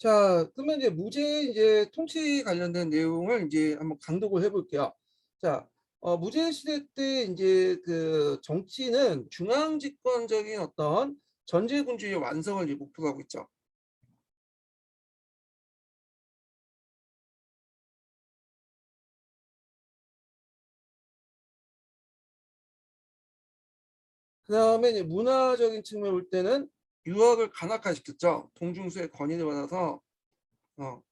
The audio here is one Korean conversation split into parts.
자, 그러면 이제 무제 이제 통치 관련된 내용을 이제 한번 강독을 해볼게요. 자, 무제 시대 때 이제 그 정치는 중앙 집권적인 어떤 전제군주의 완성을 이제 목표로 하고 있죠. 그다음에 이제 문화적인 측면을 볼 때는 유학을 간악화시켰죠. 동중수의 건의를 받아서 어,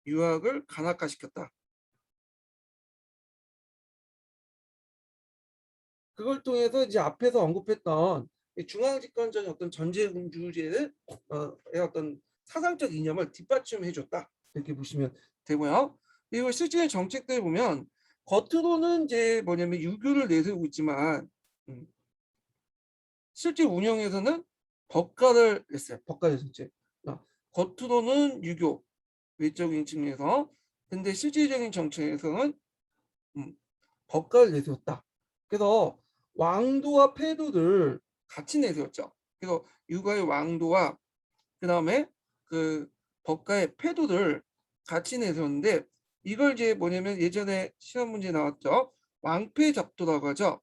유학을 간악화시켰다. 그걸 통해서 이제 앞에서 언급했던 이 중앙집권적인 어떤 전제군주제의 어떤 사상적 이념을 뒷받침해줬다 이렇게 보시면 되고요. 그리고 실제 정책들 보면 겉으로는 이제 뭐냐면 유교를 내세우고 있지만 음, 실제 운영에서는 법가를 냈어요. 법가 정책. 겉으로는 유교 외적인 측면에서 근데 실질적인 정책에서는 음, 법가를 내세웠다. 그래서 왕도와 패도를 같이 내세웠죠. 그래서 육아의 왕도와 그 다음에 그 법가의 패도를 같이 내세웠는데 이걸 이제 뭐냐면 예전에 시험 문제 나왔죠. 왕패잡도라고 하죠.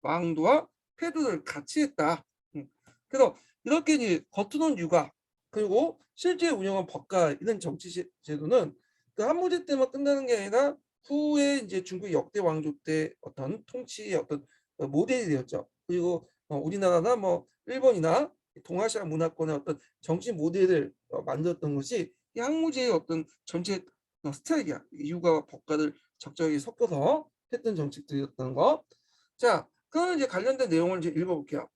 왕도와 패도를 같이 했다. 그래서 이렇게 이제 겉으로는 육아 그리고 실제 운영한 법가 이런 정치 제도는 그 한무제 때만 끝나는 게 아니라 후에 이제 중국 역대 왕조 때 어떤 통치의 어떤 모델이 되었죠. 그리고 우리나라나 뭐 일본이나 동아시아 문화권의 어떤 정치 모델을 만들었던 것이 이 항무제의 어떤 전체 스타일이야. 육아와 법가를 적절히 섞어서 했던 정책들이었다는 거. 자, 그럼 이제 관련된 내용을 이제 읽어볼게요.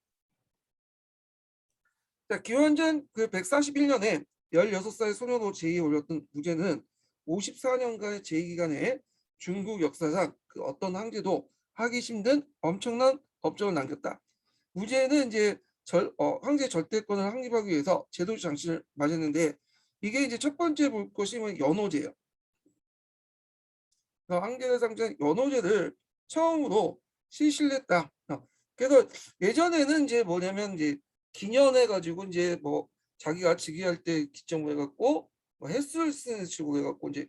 자, 기원전 그 141년에 16살 소년으로 제의에 올렸던 무제는 54년간의 제의 기간에 중국 역사상 그 어떤 황제도 하기 힘든 엄청난 업적을 남겼다. 무제는 이제 황제 절대권을 확립하기 위해서 제도적 장치를 마련했는데 이게 이제 첫 번째 볼 것이 뭐 연호제예요. 황제를 상징한 연호제를 처음으로 실시를 했다. 그래서 예전에는 이제 뭐냐면 이제 기년해 가지고 이제 뭐 자기가 즉위할 때 기점을 해갖고 뭐 횟수를 쓰는 식으로 해갖고 이제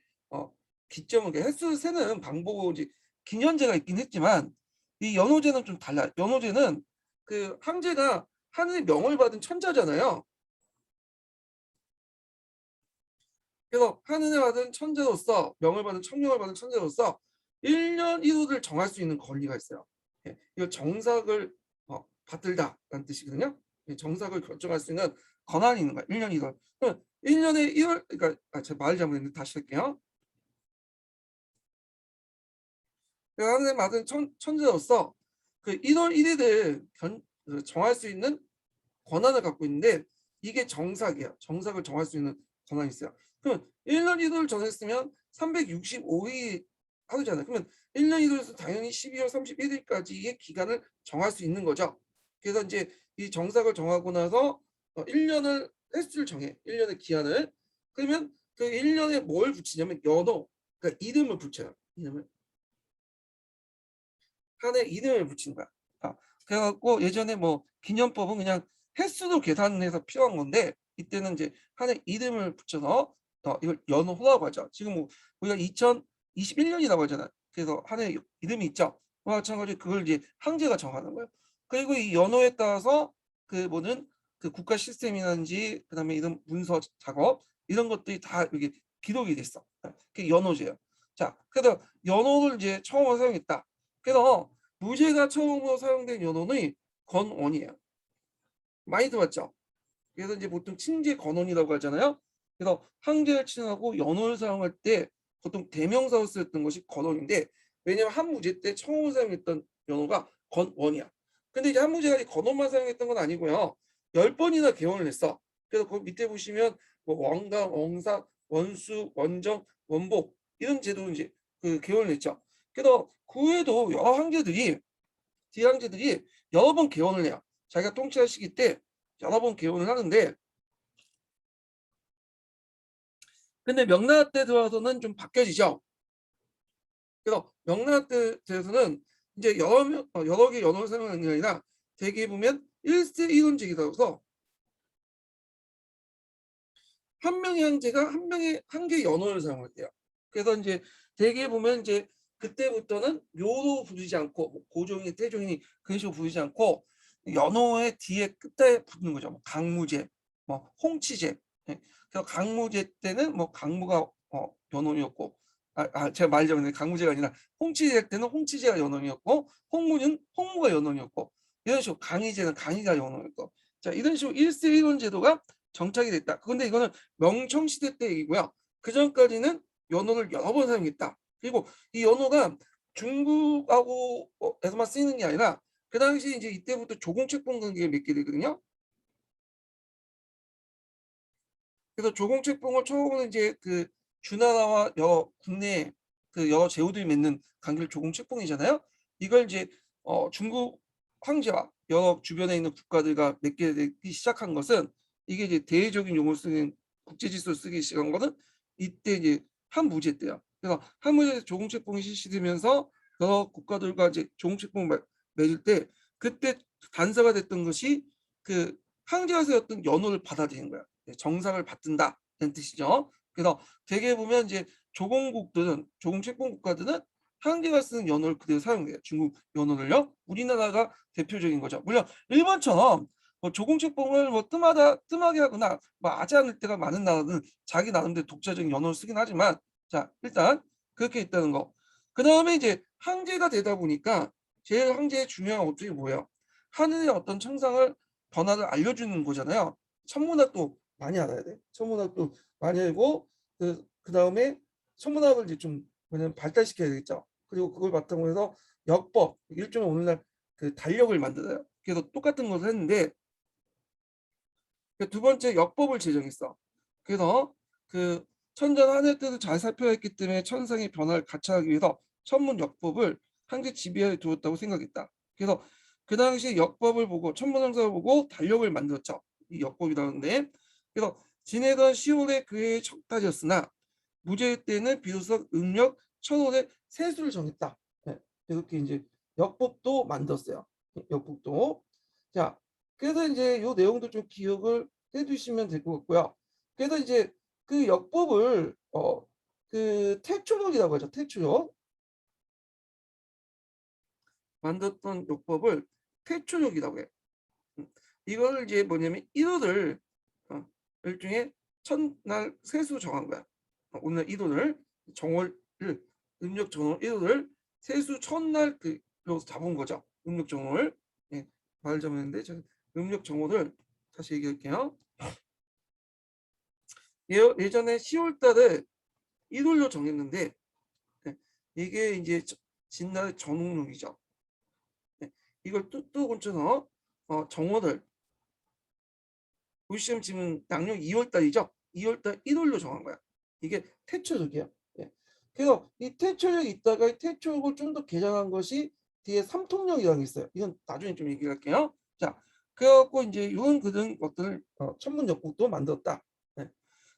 기점을 횟수를 세는 방법으로 이제 기년제가 있긴 했지만 이 연호제는 좀 달라. 연호제는 그 황제가 하늘의 명을 받은 천자잖아요. 그래서 하늘을 받은 천재로서 명을 받은 천명을 받은 천재로서 1년 1호를 정할 수 있는 권리가 있어요. 예, 이거 정삭을 받들다라는 뜻이거든요. 정삭을 결정할 수 있는 권한이 있는 거야. 1년 1월. 1년에 1월 그러니까 제가 말 잘못했는데 다시 할게요. 하늘을 받은 천재로서 그 1월 1일을 정할 수 있는 권한을 갖고 있는데 이게 정삭이에요. 정삭을 정할 수 있는 권한이 있어요. 그러면 1년 1월 정했으면 365일 하루잖아요. 그러면 1년 1월에서 당연히 12월 31일까지의 기간을 정할 수 있는 거죠. 그래서 이제 이 정삭을 정하고 나서 1년을 횟수를 정해. 1년의 기한을. 그러면 그 1년에 뭘 붙이냐면 연호, 그러니까 이름을 붙여요. 이름을. 한 해 이름을 붙인 거야. 그래갖고 예전에 뭐 기념법은 그냥 횟수로 계산해서 필요한 건데 이때는 이제 한 해 이름을 붙여서 이걸 연호라고 하죠. 지금 뭐 우리가 2021년이라고 하잖아요. 그래서 한 해 이름이 있죠. 그와 마찬가지로 그걸 이제 황제가 정하는 거예요. 그리고 이 연호에 따라서 그 뭐는 그 국가 시스템이라든지 그다음에 이런 문서 작업 이런 것들이 다 여기 기록이 돼 있어. 그게 연호제예요. 자, 그래서 연호를 이제 처음으로 사용했다. 그래서 무제가 처음으로 사용된 연호는 건원이에요. 많이 들어봤죠? 그래서 이제 보통 칭제 건원이라고 하잖아요. 그래서 황제를 칭하고 연호를 사용할 때 보통 대명사로 쓰였던 것이 건원인데 왜냐면 한무제 때 처음 사용했던 연호가 건원이야. 근데 이제 한무제가 건원만 사용했던 건 아니고요. 10번이나 개원을 했어. 그래서 그 밑에 보시면 뭐 원감, 원사, 원수, 원정, 원복 이런 제도 이제 그 개원을 했죠. 그래서 그 외에도 여러 황제들이 뒤황제들이 여러 번 개원을 해요. 자기가 통치할 시기 때 여러 번 개원을 하는데 근데 명나라 때 들어와서는 좀 바뀌어지죠. 그래서 명나라 때 들어서는 이제 여러 개 연원을 사용하는 게 아니라 대개 보면 1세 1원제이라서 한 명의 황제가 한 개의 연호를 사용할 때요. 그래서 이제 대개 보면 이제 그때부터는 묘로 부르지 않고 뭐 고종이 태종이 그런 식으로 부르지 않고 연호의 뒤에 끝에 붙는 거죠. 뭐 강무제, 뭐 홍치제. 예. 그래서 강무제 때는 뭐 강무가 연호이었고, 제가 말이 잘못했는데 강무제가 아니라 홍치제 때는 홍치제가 연호이었고, 홍무는 홍무가 연호이었고, 이런 식으로 강희제는 강희가 연호였고, 자 이런 식으로 일세일원 제도가 정착이 됐다. 그런데 이거는 명청시대 때 얘기고요. 그 전까지는 연호를 여러 번 사용했다. 그리고 이 연호가 중국하고 에서만 쓰이는 게 아니라 그 당시 이제 이때부터 조공책봉 관계가 맺게 되거든요. 그래서 조공책봉을 처음으로 이제 그 주나라와 여러 국내 그 여러 제후들이 맺는 관계를 조공책봉이잖아요. 이걸 이제 중국 황제와 여러 주변에 있는 국가들과 맺게 되기 시작한 것은 이게 이제 대외적인 용어를 쓰는 국제 질서를 쓰기 시작한 거는 이때 이제 한무제 때요. 그래서 한무제 조공책봉이 실시되면서 여러 국가들과 이제 조공책봉을 맺을 때 그때 단서가 됐던 것이 그 황제가 세웠던 연호를 받아들이는 거야. 정상을 받든다는 뜻이죠. 그래서 대개 보면 이제 조공국들은 조공채권 국가들은 한계가 쓰는 연호를 그대로 사용해요. 중국 연호를요. 우리나라가 대표적인 거죠. 물론 일본처럼 뭐 조공채권을 뭐 뜸하게 하거나 뭐 하지 않을 때가 많은 나라는 자기 나름대로 독자적인 연호를 쓰긴 하지만 자 일단 그렇게 있다는 거. 그 다음에 이제 황제가 되다 보니까 제일 황제의 중요한 업적이 뭐예요? 하늘의 어떤 천상을 변화를 알려주는 거잖아요. 천문학도 많이 알아야 돼. 천문학도 많이 알고 그다음에 천문학을 이제 좀 뭐냐면 발달시켜야 되겠죠. 그리고 그걸 바탕으로 해서 역법 일종의 오늘날 그 달력을 만들어요. 그래서 똑같은 것을 했는데 두 번째 역법을 제정했어. 그래서 그 천전 하늘 뜻을 잘 살펴야 했기 때문에 천상의 변화를 가차하기 위해서 천문 역법을 한계 지배하에 두었다고 생각했다. 그래서 그 당시 역법을 보고 천문왕사를 보고 달력을 만들었죠. 이 역법이라는데 그래서 지내던 10월에 그의 첫 달이었으나 무제의 때는 비로소 음력 1000월에 세수를 정했다. 네, 이렇게 이제 역법도 만들었어요. 역법도. 자, 그래서 이제 요 내용도 좀 기억을 해두시면 될 것 같고요. 그래서 이제 그 역법을 그 태초력이라고 하죠. 태초력 만들었던 역법을 태초력이라고 해요. 이거를 이제 뭐냐면 1호를 일종의 첫날 세수 정한 거야. 오늘 1호를 정월을 음력 정월 1호를 세수 첫날 그로 잡은 거죠. 음력 정월. 예, 말 잘못했는데 제가 음력 정월을 다시 얘기할게요. 예전에 10월 달에 1월로 정했는데 네, 이게 이제 진날 전홍록이죠. 네, 이걸 또 고쳐서 정월을 우리 시험 지금 양력 2월 달이죠. 2월 달 1월로 정한 거야. 이게 태초력이야. 예. 그래서 이 태초력이 있다가 이 태초력을 좀 더 개량한 것이 뒤에 삼통력이라는 게 있어요. 이건 나중에 좀 얘기할게요. 자, 그래갖고 이제 이런 그런 것들을 천문역국도 만들었다. 네.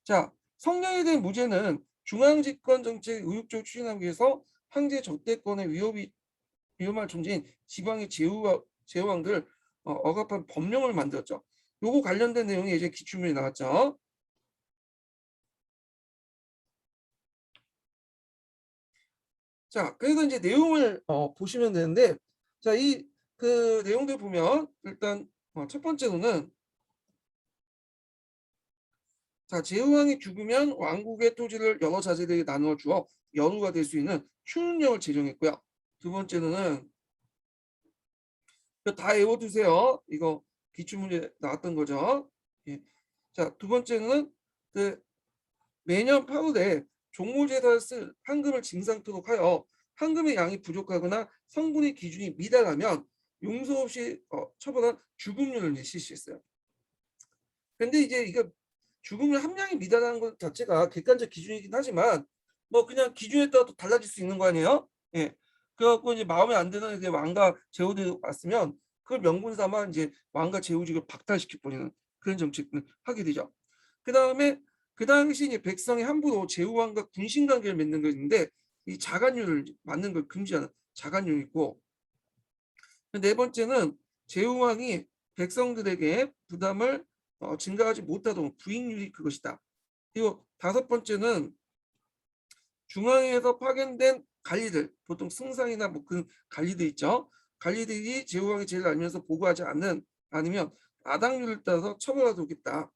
자, 성령에 대한 무죄는 중앙집권 정책을 의욕적으로 추진하기 위해서 황제 적대권의 위험할 존재인 지방의 제후왕들 억압한 법령을 만들었죠. 요거 관련된 내용이 이제 기출문에 나왔죠. 자, 그래서 이제 내용을 보시면 되는데, 자, 이 그 내용들 보면 일단 첫 번째로는 자, 제후왕이 죽으면 왕국의 토지를 여러 자제들에게 나누어 주어 여루가 될 수 있는 추능령을 제정했고요. 두 번째로는 이거 다 외워두세요. 이거 기출문제 나왔던 거죠. 예. 자, 두 번째는 그 매년 8월에 종무제사를 쓸 황금을 징상토록 하여 황금의 양이 부족하거나 성분의 기준이 미달하면 용서 없이 처벌한 죽음률을 이제 실시했어요. 근데 이제 이거 죽음률 함량이 미달하는 것 자체가 객관적 기준이긴 하지만 뭐 그냥 기준에 따라 또 달라질 수 있는 거 아니에요? 예. 그래갖고 이제 마음에 안 드는 이제 왕과 제후들이 왔으면 그걸 명분 삼아 이제 왕과 제후직을 박탈시켜 버리는 그런 정책을 하게 되죠. 그 다음에 그 당시 이제 백성이 함부로 제후왕과 군신 관계를 맺는 것인데 이 자간율을 맞는 걸 금지하는 자간율이 있고 네 번째는 제후왕이 백성들에게 부담을 증가하지 못하도록 부익률이 그것이다. 그리고 다섯 번째는 중앙에서 파견된 관리들, 보통 승상이나 뭐 그 관리들 있죠. 관리들이 제후왕이 제일 알면서 보고하지 않으면 아당률을 따라서 처벌하도록 했다.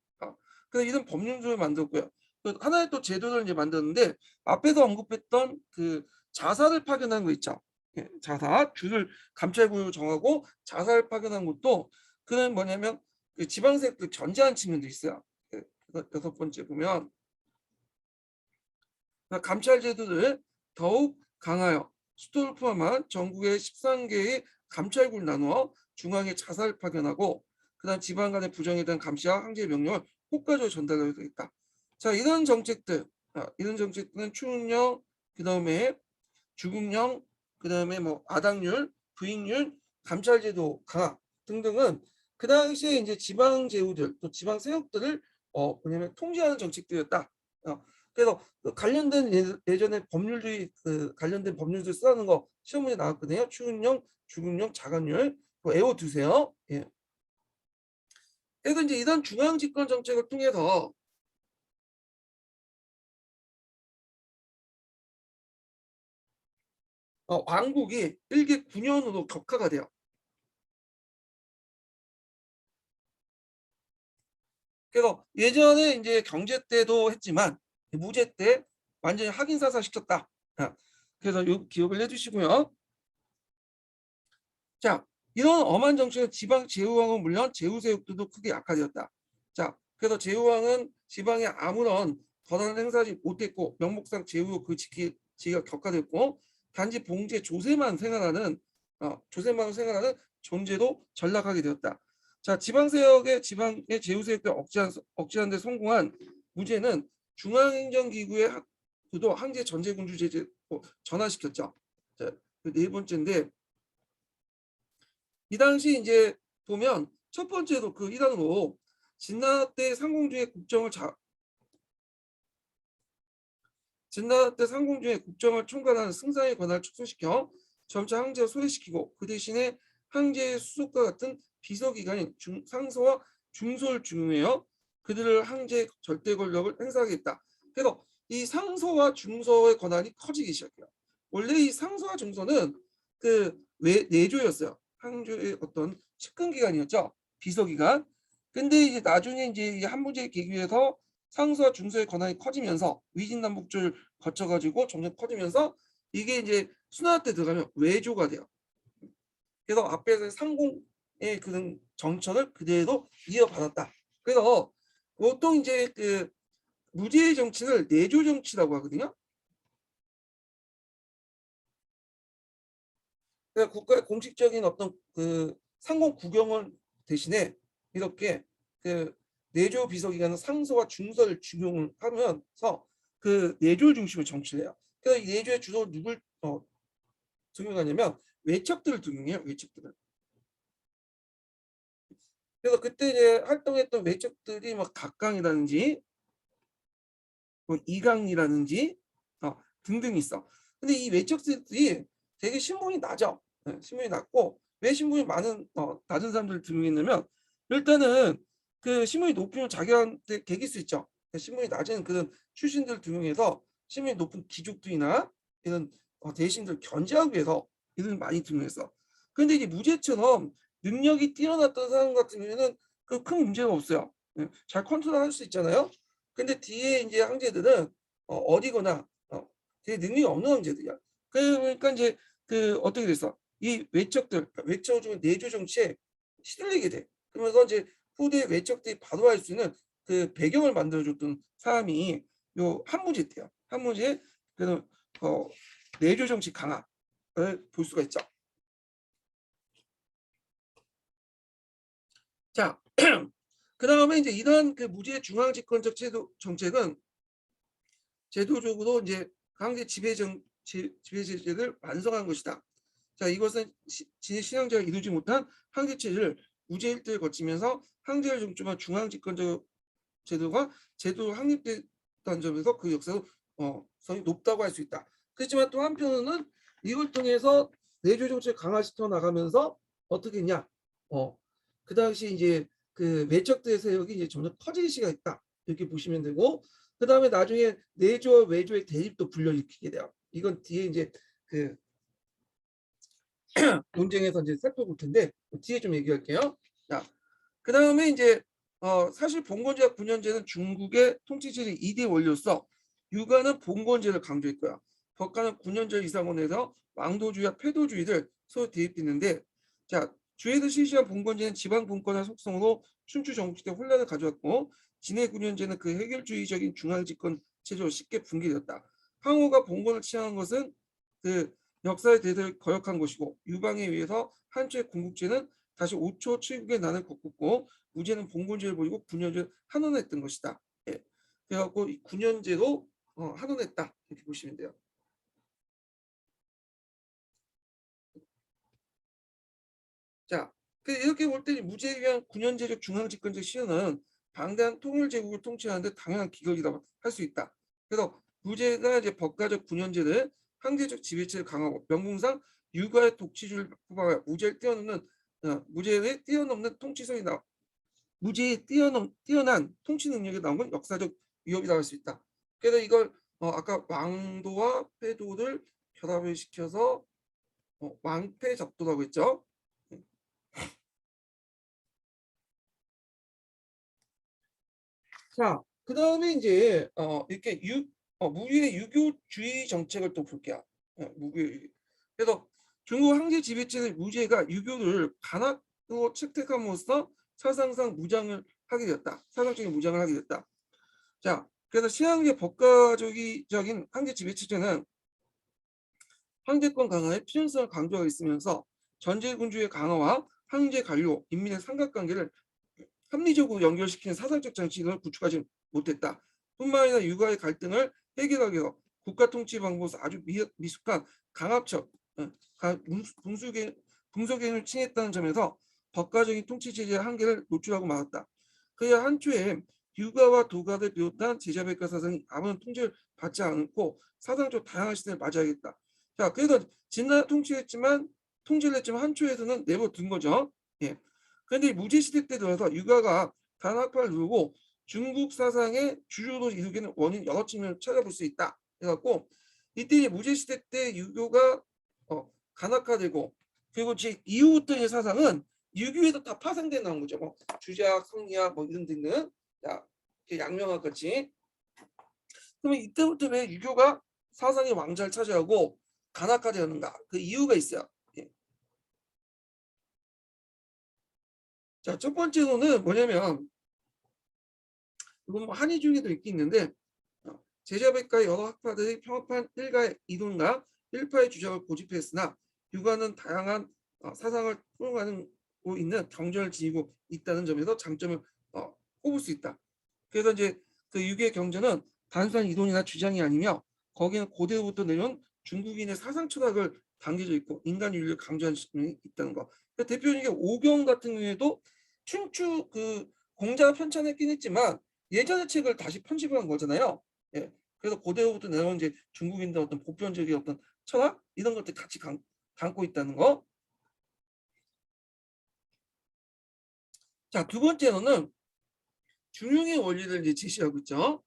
그래서 이런 법률을 만들었고요. 또 하나의 또 제도를 이제 만들었는데 앞에서 언급했던 그 자사를 파견하는 거 있죠. 예, 자사 주를 감찰구역을 정하고 자사를 파견한 것도 그는 뭐냐면 그 지방세력들 견제하는 측면도 있어요. 그 여섯 번째 보면 감찰 제도를 더욱 강하여 수도를 포함한 전국의 13개의 감찰구를 나누어 중앙에 자사를 파견하고 그다음 지방 간의 부정에 대한 감시와 항제 명령을 효과적으로 전달하게 되겠다. 자, 이런 정책들은 추응령, 그다음에 주국령, 그다음에 뭐 아당률, 부익률, 감찰제도 강화 등등은 그 당시에 이제 지방 제후들 또 지방 세력들을 뭐냐면 통제하는 정책들이었다. 그래서 그 관련된 예전에 법률들이 관련된 법률들 쓰는 거 시험 문제 나왔거든요. 추응령, 주국령, 자간률 외워두세요. 예. 그래서 이제 이런 중앙 집권 정책을 통해서 왕국이 일개 9년으로 격화가 돼요. 그래서 예전에 이제 경제 때도 했지만 무제 때 완전히 확인사사 시켰다. 그래서 요 기억을 해주시고요. 자, 이런 엄한 정책은 지방 제후왕은 물론 제후세력들도 크게 약화되었다. 자, 그래서 제후왕은 지방에 아무런 권한을 행사하지 못했고 명목상 제후 그 지위가 격화됐고 단지 봉제 조세만 생활하는 존재도 전락하게 되었다. 자, 지방의 제후세력들 억제하는 데 성공한 무제는 중앙행정기구의 구도 항제 전제군주 제재 전환시켰죠. 자, 네 번째인데 이 당시 이제 보면 첫 번째로 그 일환으로 진나라 때 상공주의 국정을 총괄하는 승상의 권한을 축소시켜 점차 항제를 소외시키고 그 대신에 항제의 수석과 같은 비서기관인 상서와 중소를 중용하여 그들을 항제 절대 권력을 행사하겠다. 그래서 이 상서와 중서의 권한이 커지기 시작해요. 원래 이 상서와 중서는 그 내조였어요. 항조의 어떤 측근기관이었죠. 비서기관. 근데 이제 나중에 이제 한무제 계기에서 상수와 중수의 권한이 커지면서 위진남북조를 거쳐가지고 점점 커지면서 이게 이제 순환 때 들어가면 외조가 돼요. 그래서 앞에서 상공의 그런 정책을 그대로 이어받았다. 그래서 보통 이제 그 무제의 정치를 내조 정치라고 하거든요. 그러니까 국가의 공식적인 어떤 그 상공 국영을 대신에 이렇게 그 내조 비서기관은 상서와 중서를 중용을 하면서 그 내조를 중심으로 정치를 해요. 그래서 이 내조의 주로 누굴 등용하냐면 외척들을 등용해요. 외척들을. 그래서 그때 이제 활동했던 외척들이 뭐 각강이라든지 뭐 이강이라든지 등등 있어. 근데 이 외척들이 되게 신분이 낮아. 신분이 낮고 왜 신분이 낮은 사람들을 등용했냐면 일단은 그 신분이 높으면 자기한테 개길 수 있죠. 신분이 낮은 그런 출신들을 등용해서 신분이 높은 귀족들이나 이런 대신들 견제하기 위해서 이들 많이 등용했어. 근데 이제 무제처럼 능력이 뛰어났던 사람 같은 경우에는 그 큰 문제가 없어요. 잘 컨트롤할 수 있잖아요. 근데 뒤에 이제 황제들은 어리거나 되게 능력이 없는 황제들이야. 그러니까 이제 그 어떻게 됐어? 이 외척 중에 내조 정치에 시들리게 돼. 그러면서 이제 후대 외척들이 바로 할 수 있는 그 배경을 만들어줬던 사람이 요 한무제 때요. 한무제 그 내조 정치 강화를 볼 수가 있죠. 자, 그 다음에 이제 이런 그 무제 중앙 집권적 정책은 제도적으로 이제 강제 지배제를 완성한 것이다. 자, 이것은 진해 신앙제가 이루지 못한 항제 체제를 무제 일대를 거치면서 항제를 중점한 중앙 집권적 제도가 제도로 확립됐다는 점에서 그 역사도 성이 높다고 할 수 있다. 그렇지만 또 한편으로는 이걸 통해서 내조 정책을 강화시켜 나가면서 어떻게 했냐? 그 당시 이제 그 매척대 세력이 이제 점점 커지기 시작했다. 이렇게 보시면 되고 그 다음에 나중에 내조와 외조의 대립도 불러일으키게 돼요. 이건 뒤에 이제 그 논쟁에서 이제 살펴볼 텐데 뒤에 좀 얘기할게요. 자, 그 다음에 이제 사실 봉건제와 군현제는 중국의 통치질의 2대 원료로서 유가는 봉건제를 강조했고요. 덕가는 군현제 이상원에서 왕도주의와 패도주의를 서로 대입했는데, 자, 주에서 실시한 봉건제는 지방 분권화 속성으로 춘추 정치대 혼란을 가져왔고, 진해 군현제는 그 해결주의적인 중앙집권 체제로 쉽게 붕괴되었다. 황후가 봉건을 취한 것은 그 역사의 대대를 거역한 것이고, 유방에 의해서 한초의 군국제는 다시 5초 7국의 난을 겪었고, 무제는 봉건제를 버리고 군현제를 한원했던 것이다. 예. 그래갖고 이 군현제도 한원했다, 이렇게 보시면 돼요. 자, 이렇게 볼 때 무제에 의한 군현제적 중앙집권적 시효는 방대한 통일제국을 통치하는데 당연한 기각이라고 할 수 있다. 그래서 무제가 이제 법가적 군현제를 황제적 지배체를 강하고 명분상 유가의 독치주의를 포괄하여 무제를 뛰어넘는 무제의 뛰어넘는 통치성이 무제의 뛰어난 통치 능력이 나온 건 역사적 위협이라고 할 수 있다. 그래서 이걸 아까 왕도와 패도를 결합을 시켜서 왕패잡도라고 했죠. 자, 그 다음에 이제 이렇게 무유의 유교주의 정책을 또 볼게요. 무유의. 그래서 중국 황제 지배체의 무제가 유교를 간악으로 채택함으로써 사상상 무장을 하게 되었다. 사상적인 무장을 하게 됐다. 자, 그래서 시황제 법가적인 황제 지배체제는 황제권 강화의 필연성을 강조하고 있으면서 전제군주의 강화와 황제 관료, 인민의 삼각관계를 합리적으로 연결시키는 사상적 장치를 구축하지 못했다. 뿐만 아니라 육아의 갈등을 해결하기 위해서 국가 통치 방법에서 아주 미숙한 강압적 분수개념을 칭했다는 점에서 법가적인 통치 체제의 한계를 노출하고 말았다. 그야 한초에 육아와 도가를 비롯한 제자백과 사상이 아무런 통제를 받지 않고 사상적 다양한 시대를 맞이하겠다. 자, 그래서 진나 통치를 했지만 한초에서는 내버려둔 거죠. 예. 그런데 무제 시대 때 들어서 육아가 단학파를 누르고 중국 사상의 주류로 이루기는 원인 여러 측면을 찾아볼 수 있다. 그래갖고 이때 무제 시대 때 유교가 간악화되고, 그리고 이후부터 이 사상은 유교에서 다 파생돼 나온 거죠. 뭐 주작, 성리학 뭐 이런 등등. 자, 양명학 같이. 그러면 이때부터 왜 유교가 사상의 왕좌를 차지하고 간악화되는가? 그 이유가 있어요. 예. 자, 첫 번째로는 뭐냐면 이건 뭐 한의 중에도 있겠는데 제자백과의 여러 학파들이 평합한 일가의 이론과 일파의 주장을 고집했으나 유가는 다양한 사상을 풀어가고 있는 경전을 지니고 있다는 점에서 장점을 꼽을 수 있다. 그래서 이제 그 유교의 경전은 단순한 이론이나 주장이 아니며 거기는 고대로부터 내려온 중국인의 사상 철학을 담겨져 있고 인간 윤리를 강조하는 측면이 있다는 거. 그러니까 대표적인 오경 같은 경우에도 춘추 그 공자가 편찬했긴 했지만 예전의 책을 다시 편집한 거잖아요. 예. 그래서 고대로부터 내려온 이제 중국인들 어떤 보편적인 어떤 철학 이런 것들 같이 담고 있다는 거. 자, 두 번째로는 중용의 원리를 이제 제시하고 있죠.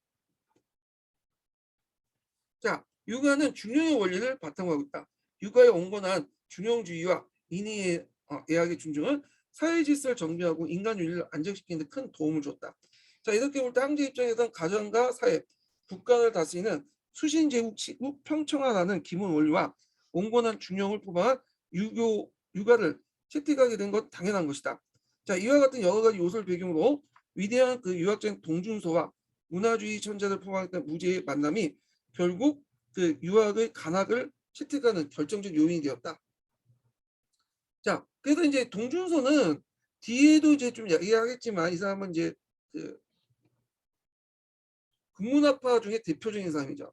자, 육아는 중용의 원리를 바탕으로 하고 있다. 육아의 온건한 중용주의와 인의의 예학의 존중은 사회 질서를 정비하고 인간 윤리를 안정시키는 데 큰 도움을 줬다. 자, 이렇게 볼 때 황제 입장에서는 가정과 사회, 국가를 다스리는 수신 제국 시국 평평화라는 기본 원리와 온건한 중용을 포함한 육아를 채택하게 된 것 당연한 것이다. 자, 이와 같은 여러 가지 요소를 배경으로 위대한 그 유학자인 동준서와 문화주의 천재를 포함했던 무제의 만남이 결국 그 유학의 간학을 채택하는 결정적 요인이 되었다. 자, 그래서 이제 동준서는 뒤에도 이제 좀 이야기하겠지만 이 사람은 이제 그 국문학파 중에 대표적인 사람이죠.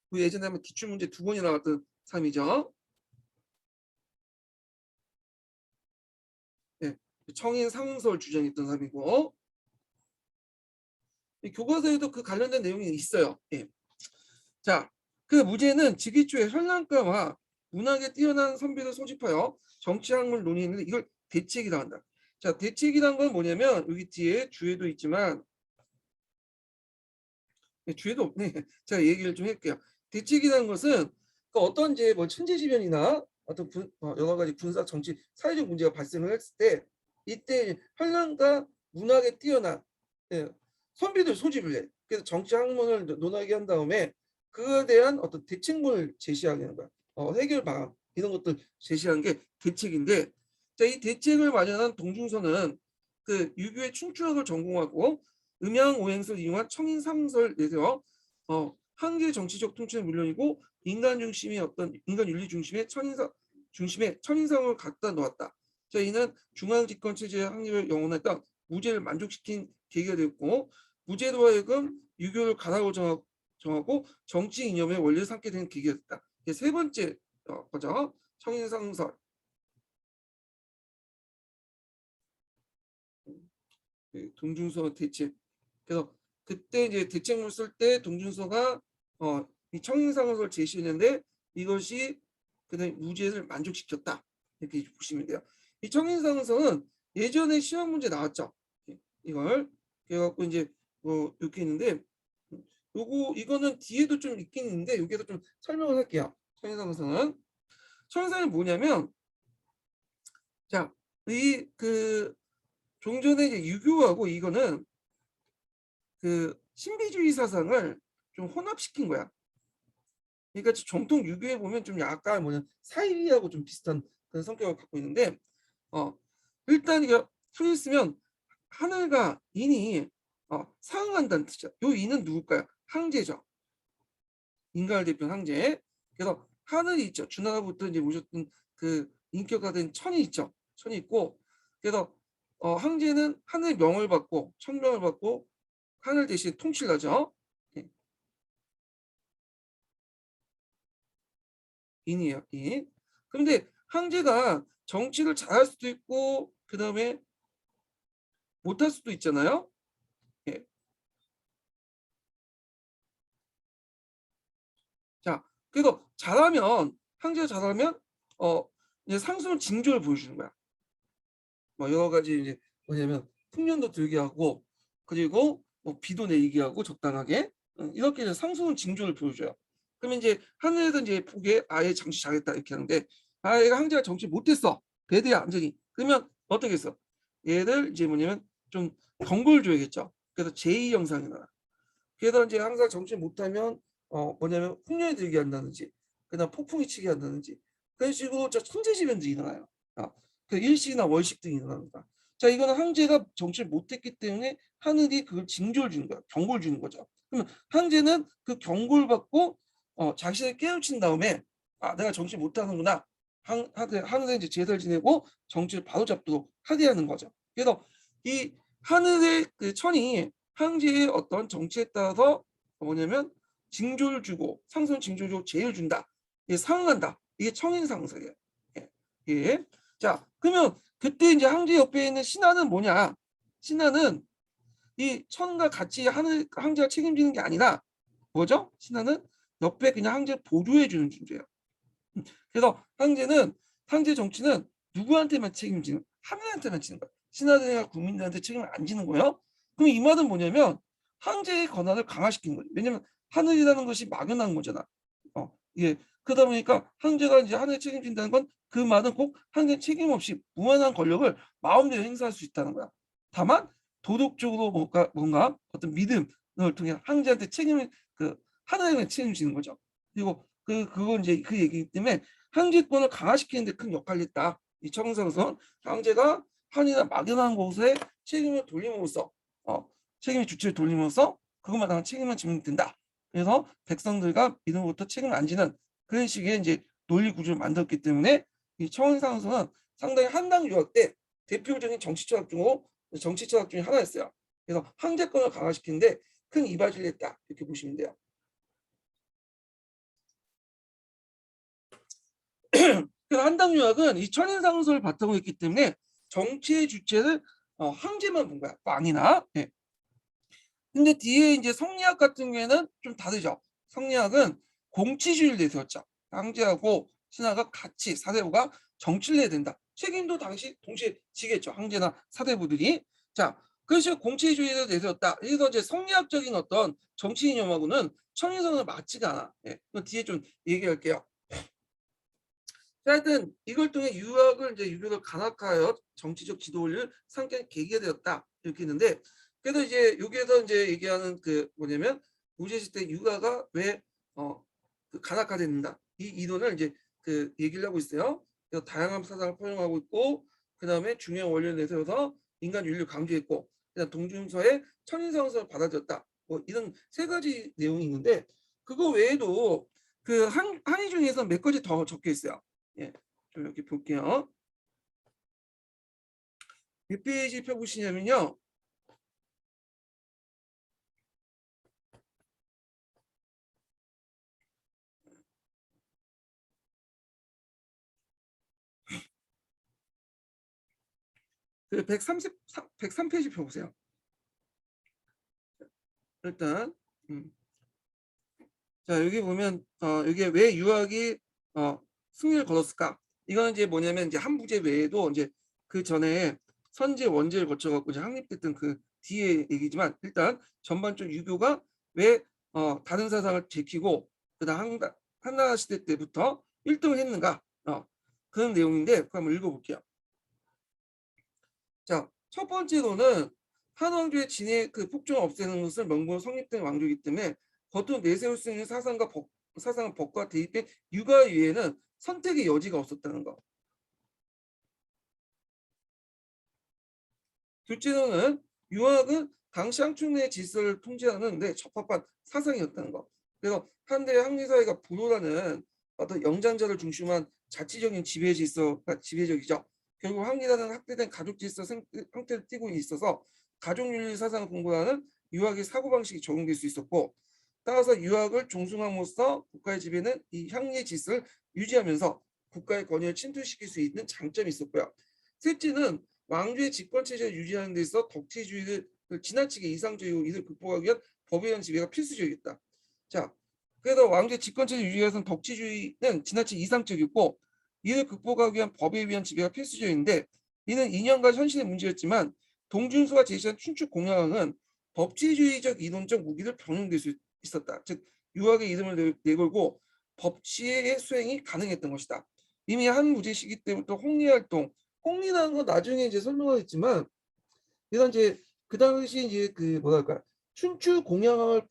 그 예전에 한번 기출문제 2번이 나왔던 사람이죠. 네, 청인 상설 주장했던 사람이고 교과서에도 그 관련된 내용이 있어요. 예. 자, 그 무제는 직위주의 현란가와 문학에 뛰어난 선비를 소집하여 정치학물 논의했는데 이걸 대책이라고 한다. 자, 대책이란 건 뭐냐면 여기 뒤에 주에도 있지만 주에도 없네. 제가 얘기를 좀 할게요. 대책이라는 것은 그 어떤 이제 뭐 천재지변이나 어떤 여러 가지 군사 정치 사회적 문제가 발생을 했을 때 이때 현란과 문학에 뛰어난 예, 선비들 소집을 해. 그래서 정치 학문을 논하게 한 다음에 그에 대한 어떤 대책문을 제시하게 하는 거야. 해결 방안 이런 것들 제시하는 게 대책인데, 자, 이 대책을 마련한 동중서는 그 유교의 춘추학을 전공하고 음양 오행설 이용한 청인 상설 내세워 한계 정치적 통치는 물론이고 인간 중심의 어떤 인간 윤리 중심의 천인상 중심의 천인상을 갖다 놓았다. 자, 이는 중앙 집권 체제의 확립을 영원했던 무죄를 만족시킨 계기가 되었고, 무죄로 하여금 유교를 가라고 정하고 정치 이념의 원리를 삼게 된 계기가 됐다. 이게 세 번째 거죠. 청인상설. 동중서 대책. 그래서 그때 이제 대책문 쓸 때 동준서가 이 청인상을 제시했는데 이것이 그다음에 무죄를 만족시켰다, 이렇게 보시면 돼요. 이 청인상서는 예전에 시험 문제 나왔죠. 이걸 그래갖고 이제 뭐 이렇게 있는데 이거는 뒤에도 좀 있긴 있는데 여기에서 좀 설명을 할게요. 청인상은 뭐냐면, 자, 이 그 종전에 이제 유교하고 이거는 그 신비주의 사상을 좀 혼합시킨 거야. 그러니까 정통 유교에 보면 좀 약간 뭐냐 사이비하고 좀 비슷한 그런 성격을 갖고 있는데, 일단 이게 풀이 있으면 하늘과 인이 상응한다는 뜻이야. 요 인은 누굴까요? 항제죠. 인간을 대표한 항제. 그래서 하늘이 있죠. 주나라부터 이제 모셨던 그 인격화된 천이 있죠. 천이 있고, 그래서 항제는 하늘 명을 받고 천명을 받고 하늘 대신 통치를 하죠. 예, 인이에요. 인. 그런데 항제가 정치를 잘할 수도 있고 그 다음에 못할 수도 있잖아요. 예. 자, 그래서 잘하면 항제가 잘하면 이제 상승 징조를 보여주는 거야. 뭐 여러 가지 이제 뭐냐면 풍년도 들게 하고 그리고 뭐 비도 내리게 하고 적당하게 이렇게 이제 상승 징조를 보여줘요. 그러면 이제 하늘에서 이제 보기에 아예 정치 잘했다 이렇게 하는데, 아 얘가 항제가 정치 못했어 배드야 완전히, 그러면 어떻게 했어? 얘를 이제 뭐냐면 좀 경고를 줘야겠죠. 그래서 제2 영상이 나와. 그래서 이제 항상 정치 못하면 뭐냐면 풍년이 들게 한다든지 그다음 폭풍이 치게 한다든지 그런 식으로 저 천재지변도 일어나요. 그 일식이나 월식 등이 일어납니다. 자, 이거는 항제가 정치를 못했기 때문에 하늘이 그걸 징조를 주는 거야. 경고를 주는 거죠. 그러면 항제는 그 경고를 받고 자신을 깨우친 다음에 내가 정치 못하는구나. 하늘에 이제 제사를 지내고 정치를 바로잡도록 하게 하는 거죠. 그래서 이 하늘의 그 천이 항제의 어떤 정치에 따라서 뭐냐면 징조를 주고 상승 징조를 주고 제의를 준다. 이게 상응한다. 이게 청인상설이에요. 예. 예. 자, 그러면 그때 이제 항제 옆에 있는 신하는 뭐냐? 신하는 이 천과 같이 하늘 항제가 책임지는 게 아니라 뭐죠? 신하는 옆에 그냥 항제 보조해 주는 존재예요. 그래서 항제 정치는 누구한테만 책임지는, 하늘한테만 지는 거야. 신하들이나 국민들한테 책임을 안 지는 거예요. 그럼 이 말은 뭐냐면 항제의 권한을 강화시키는 거죠. 왜냐면 하늘이라는 것이 막연한 거잖아. 예. 그러다 보니까 항제가 이제 하늘에 책임진다는 건 그 말은 꼭 항제 책임 없이 무한한 권력을 마음대로 행사할 수 있다는 거야. 다만 도덕적으로 뭔가 어떤 믿음을 통해 항제한테 책임을 하나님의 책임지는 거죠. 그리고 그건 이제 그 얘기이기 때문에 항제권을 강화시키는 데 큰 역할을 했다. 이 청성선 항제가 한이나 막연한 곳에 책임을 돌림으로써 책임의 주체를 돌림으로써 그것만 당한 책임만 지면 된다. 그래서 백성들과 믿음으로부터 책임을 안 지는 그런 식의 이제 논리 구조를 만들었기 때문에 이 청원상선은 상당히 한당 유학 때 대표적인 정치 철학 중에 하나였어요. 그래서 항제권을 강화시키는데 큰 이바지를 했다, 이렇게 보시면 돼요. 그래서 한당 유학은 이 천인상선을 바탕으로 했기 때문에 정치의 주체를 항제만 본 거야. 왕이나. 예. 근데 뒤에 이제 성리학 같은 경우에는 좀 다르죠. 성리학은 공치주의를 내세웠죠. 황제하고 신하가 같이 사대부가 정치를 해야 된다. 책임도 당시 동시에 지겠죠. 황제나 사대부들이. 자, 그래서 공체주의를 내세웠다. 그래서 이제 성리학적인 어떤 정치 이념하고는 청일선언은 맞지가 않아. 예, 그 뒤에 좀 얘기할게요. 자, 하여튼 이걸 통해 유학을 이제 유교를 간악하여 정치적 지도 원리를 상기한 계기가 되었다. 이렇게 있는데, 그래서 이제 여기에서 이제 얘기하는 그 뭐냐면 우제시대 유가가 왜 그 간악화됐는가 이 이론을 이제 그 얘기를 하고 있어요. 그래서 다양한 사상을 포용하고 있고, 그 다음에 중요한 원리를 내세워서 인간 윤리를 강조했고, 그다음 동중서의 천인성서를 받아들였다. 뭐 이런 세 가지 내용이 있는데, 그거 외에도 그 한의 중에서 몇 가지 더 적혀 있어요. 예, 좀 이렇게 볼게요. 몇 페이지 펴보시냐면요. 그 103페이지 펴보세요. 일단 자, 여기 보면 여기에 왜 유학이 승리를 거뒀을까? 이거는 이제 뭐냐면 이제 한 부제 외에도 이제 그 전에 선제 원제를 거쳐갖고 이제 확립됐던 그 뒤에 얘기지만, 일단 전반적으로 유교가 왜 다른 사상을 제키고 그다음 한나라 시대 때부터 1등을 했는가? 그런 내용인데 그거 한번 읽어볼게요. 자, 첫 번째로는 한왕조의 진의 그 폭정을 없애는 것을 명분으로 성립된 왕조이기 때문에 겉으로 내세울 수 있는 사상은 법과 대입된 육아 이외에는 선택의 여지가 없었다는 거. 둘째로는 유학은 당시 항충의 질서를 통제하는 데 적합한 사상이었다는 거. 그래서 한때 항리사회가 불호라는 어떤 영장자를 중심한 자치적인 지배 질서가 지배적이죠. 결국 항리사는 확대된 가족 질서 형태를 띠고 있어서 가족윤리 사상을 공부하는 유학의 사고방식이 적용될 수 있었고, 따라서 유학을 종숭함으로써 국가의 지배는 이 향리의 질서를 유지하면서 국가의 권위를 침투시킬 수 있는 장점이 있었고요. 셋째는 왕조의 집권 체제를 유지하는 데 있어 독재주의를 지나치게 이상적이고 이를 극복하기 위한 법에 의한 지배가 필수적이었다. 자, 그래서 왕조의 집권 체제 유지하기 위해서는 독재주의는 지나치게 이상적이고 이를 극복하기 위한 법에 의한 지배가 필수적인데, 이는 인연과 현실의 문제였지만 동준수가 제시한 춘추 공약은 법치주의적 이론적 무기를 병용될 수 있었다. 즉 유학의 이름을 내걸고 법치의 수행이 가능했던 것이다. 이미 한 무제 시기 때부터 홍리활동, 홍리라는 건 나중에 이제 설명하겠지만, 이런 이제 그 당시 이제 그 뭐랄까 춘추 공양을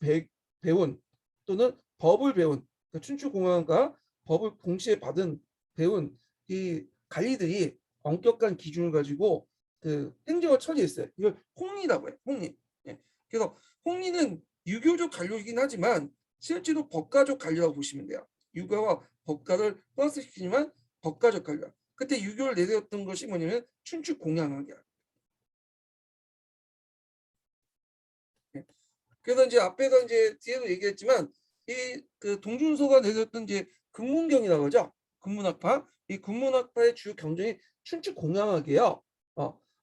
배운 또는 법을 배운, 그 춘추 공양과 법을 동시에 받은 배운 이 관리들이 엄격한 기준을 가지고 그 행정을 처리했어요. 이걸 홍리라고 해요. 홍리. 예. 그래서 홍리는 유교적 관료이긴 하지만 실제로 법가적 관료라고 보시면 돼요. 유가와 법가를 플러스시키지만 법가적 관료. 그때 유교를 내세웠던 것이 뭐냐면 춘추 공양학이야. 예. 그래서 이제 앞에서 이제 뒤에도 얘기했지만 이 그 동준서가 내세웠던 이제 근문경이라고 하죠. 근문학파. 이 근문학파의 주요 경쟁이 춘추 공양학이에요.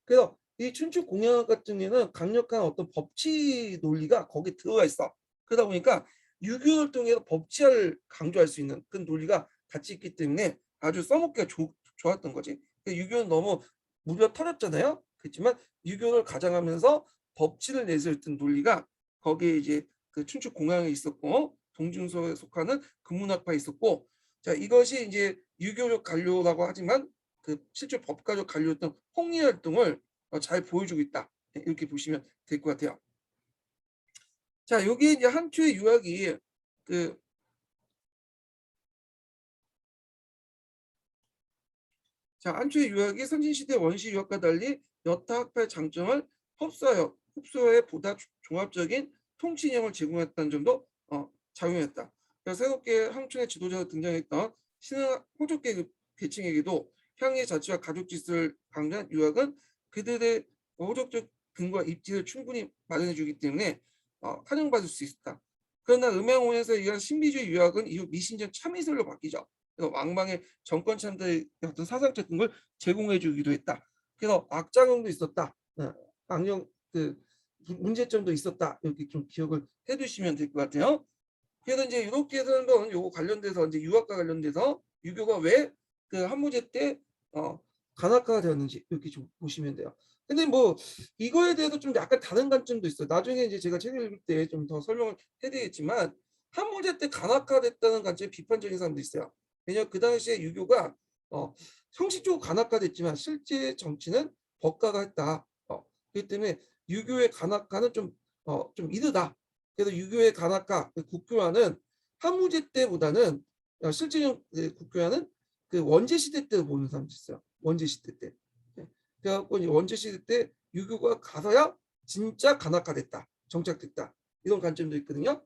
그래서 이 춘추 공양학 같은 경우에는 강력한 어떤 법치 논리가 거기에 들어가 있어. 그러다 보니까 유교를 통해서 법치를 강조할 수 있는 그런 논리가 같이 있기 때문에 아주 써먹기가 좋았던 거지. 유교는 너무 무려 터졌잖아요. 그렇지만 유교를 가장하면서 법치를 내세웠던 논리가 거기에 이제 그 춘추 공양에 있었고, 동중서에 속하는 근문학파에 있었고, 자, 이것이 이제 유교적 관료라고 하지만 그 실제 법가적 관료였던 홍리 활동을 잘 보여주고 있다. 이렇게 보시면 될 것 같아요. 자, 여기 이제 한초의 유학이 그 자, 한초의 유학이 선진시대 원시 유학과 달리 여타 학파의 장점을 흡수하여 보다 종합적인 통치형을 제공했다는 점도 작용했다. 그래서 새롭게 한촌의 지도자로 등장했던 신흥 호족계 계층에게도 향의 자치와 가족 질서를 강조한 유학은 그들의 호족적 근거와 입지를 충분히 마련해 주기 때문에 환영받을 수 있다. 그러나 음양원에서 의한 신비주의 유학은 이후 미신적 참이슬로 바뀌죠. 그래서 왕방의 정권 참사의 어떤 사상적 근거를 제공해 주기도 했다. 그래서 악작용도 있었다. 악령 그 문제점도 있었다. 이렇게 좀 기억을 해두시면 될 것 같아요. 그래서 이제 이렇게 해서 한번 요거 관련돼서 이제 유학과 관련돼서 유교가 왜 그 한무제 때 간악화가 되었는지 이렇게 좀 보시면 돼요. 근데 뭐 이거에 대해서 좀 약간 다른 관점도 있어요. 나중에 이제 제가 책을 읽을 때 좀 더 설명을 해드리겠지만 한 문제 때 간악화됐다는 관점이 비판적인 사람도 있어요. 왜냐하면 그 당시에 유교가 형식적으로 간악화됐지만 실제 정치는 법가가 했다. 그렇기 때문에 유교의 간악화는 좀 이르다. 그래서 유교의 간악화, 그 국교화는 한무제 때보다는 실질적 국교화는 그 원제 시대 때 보는 사람도 있어요. 원제 시대 때. 그래갖고 원제 시대 때 유교가 가서야 진짜 간악화됐다, 정착됐다 이런 관점도 있거든요.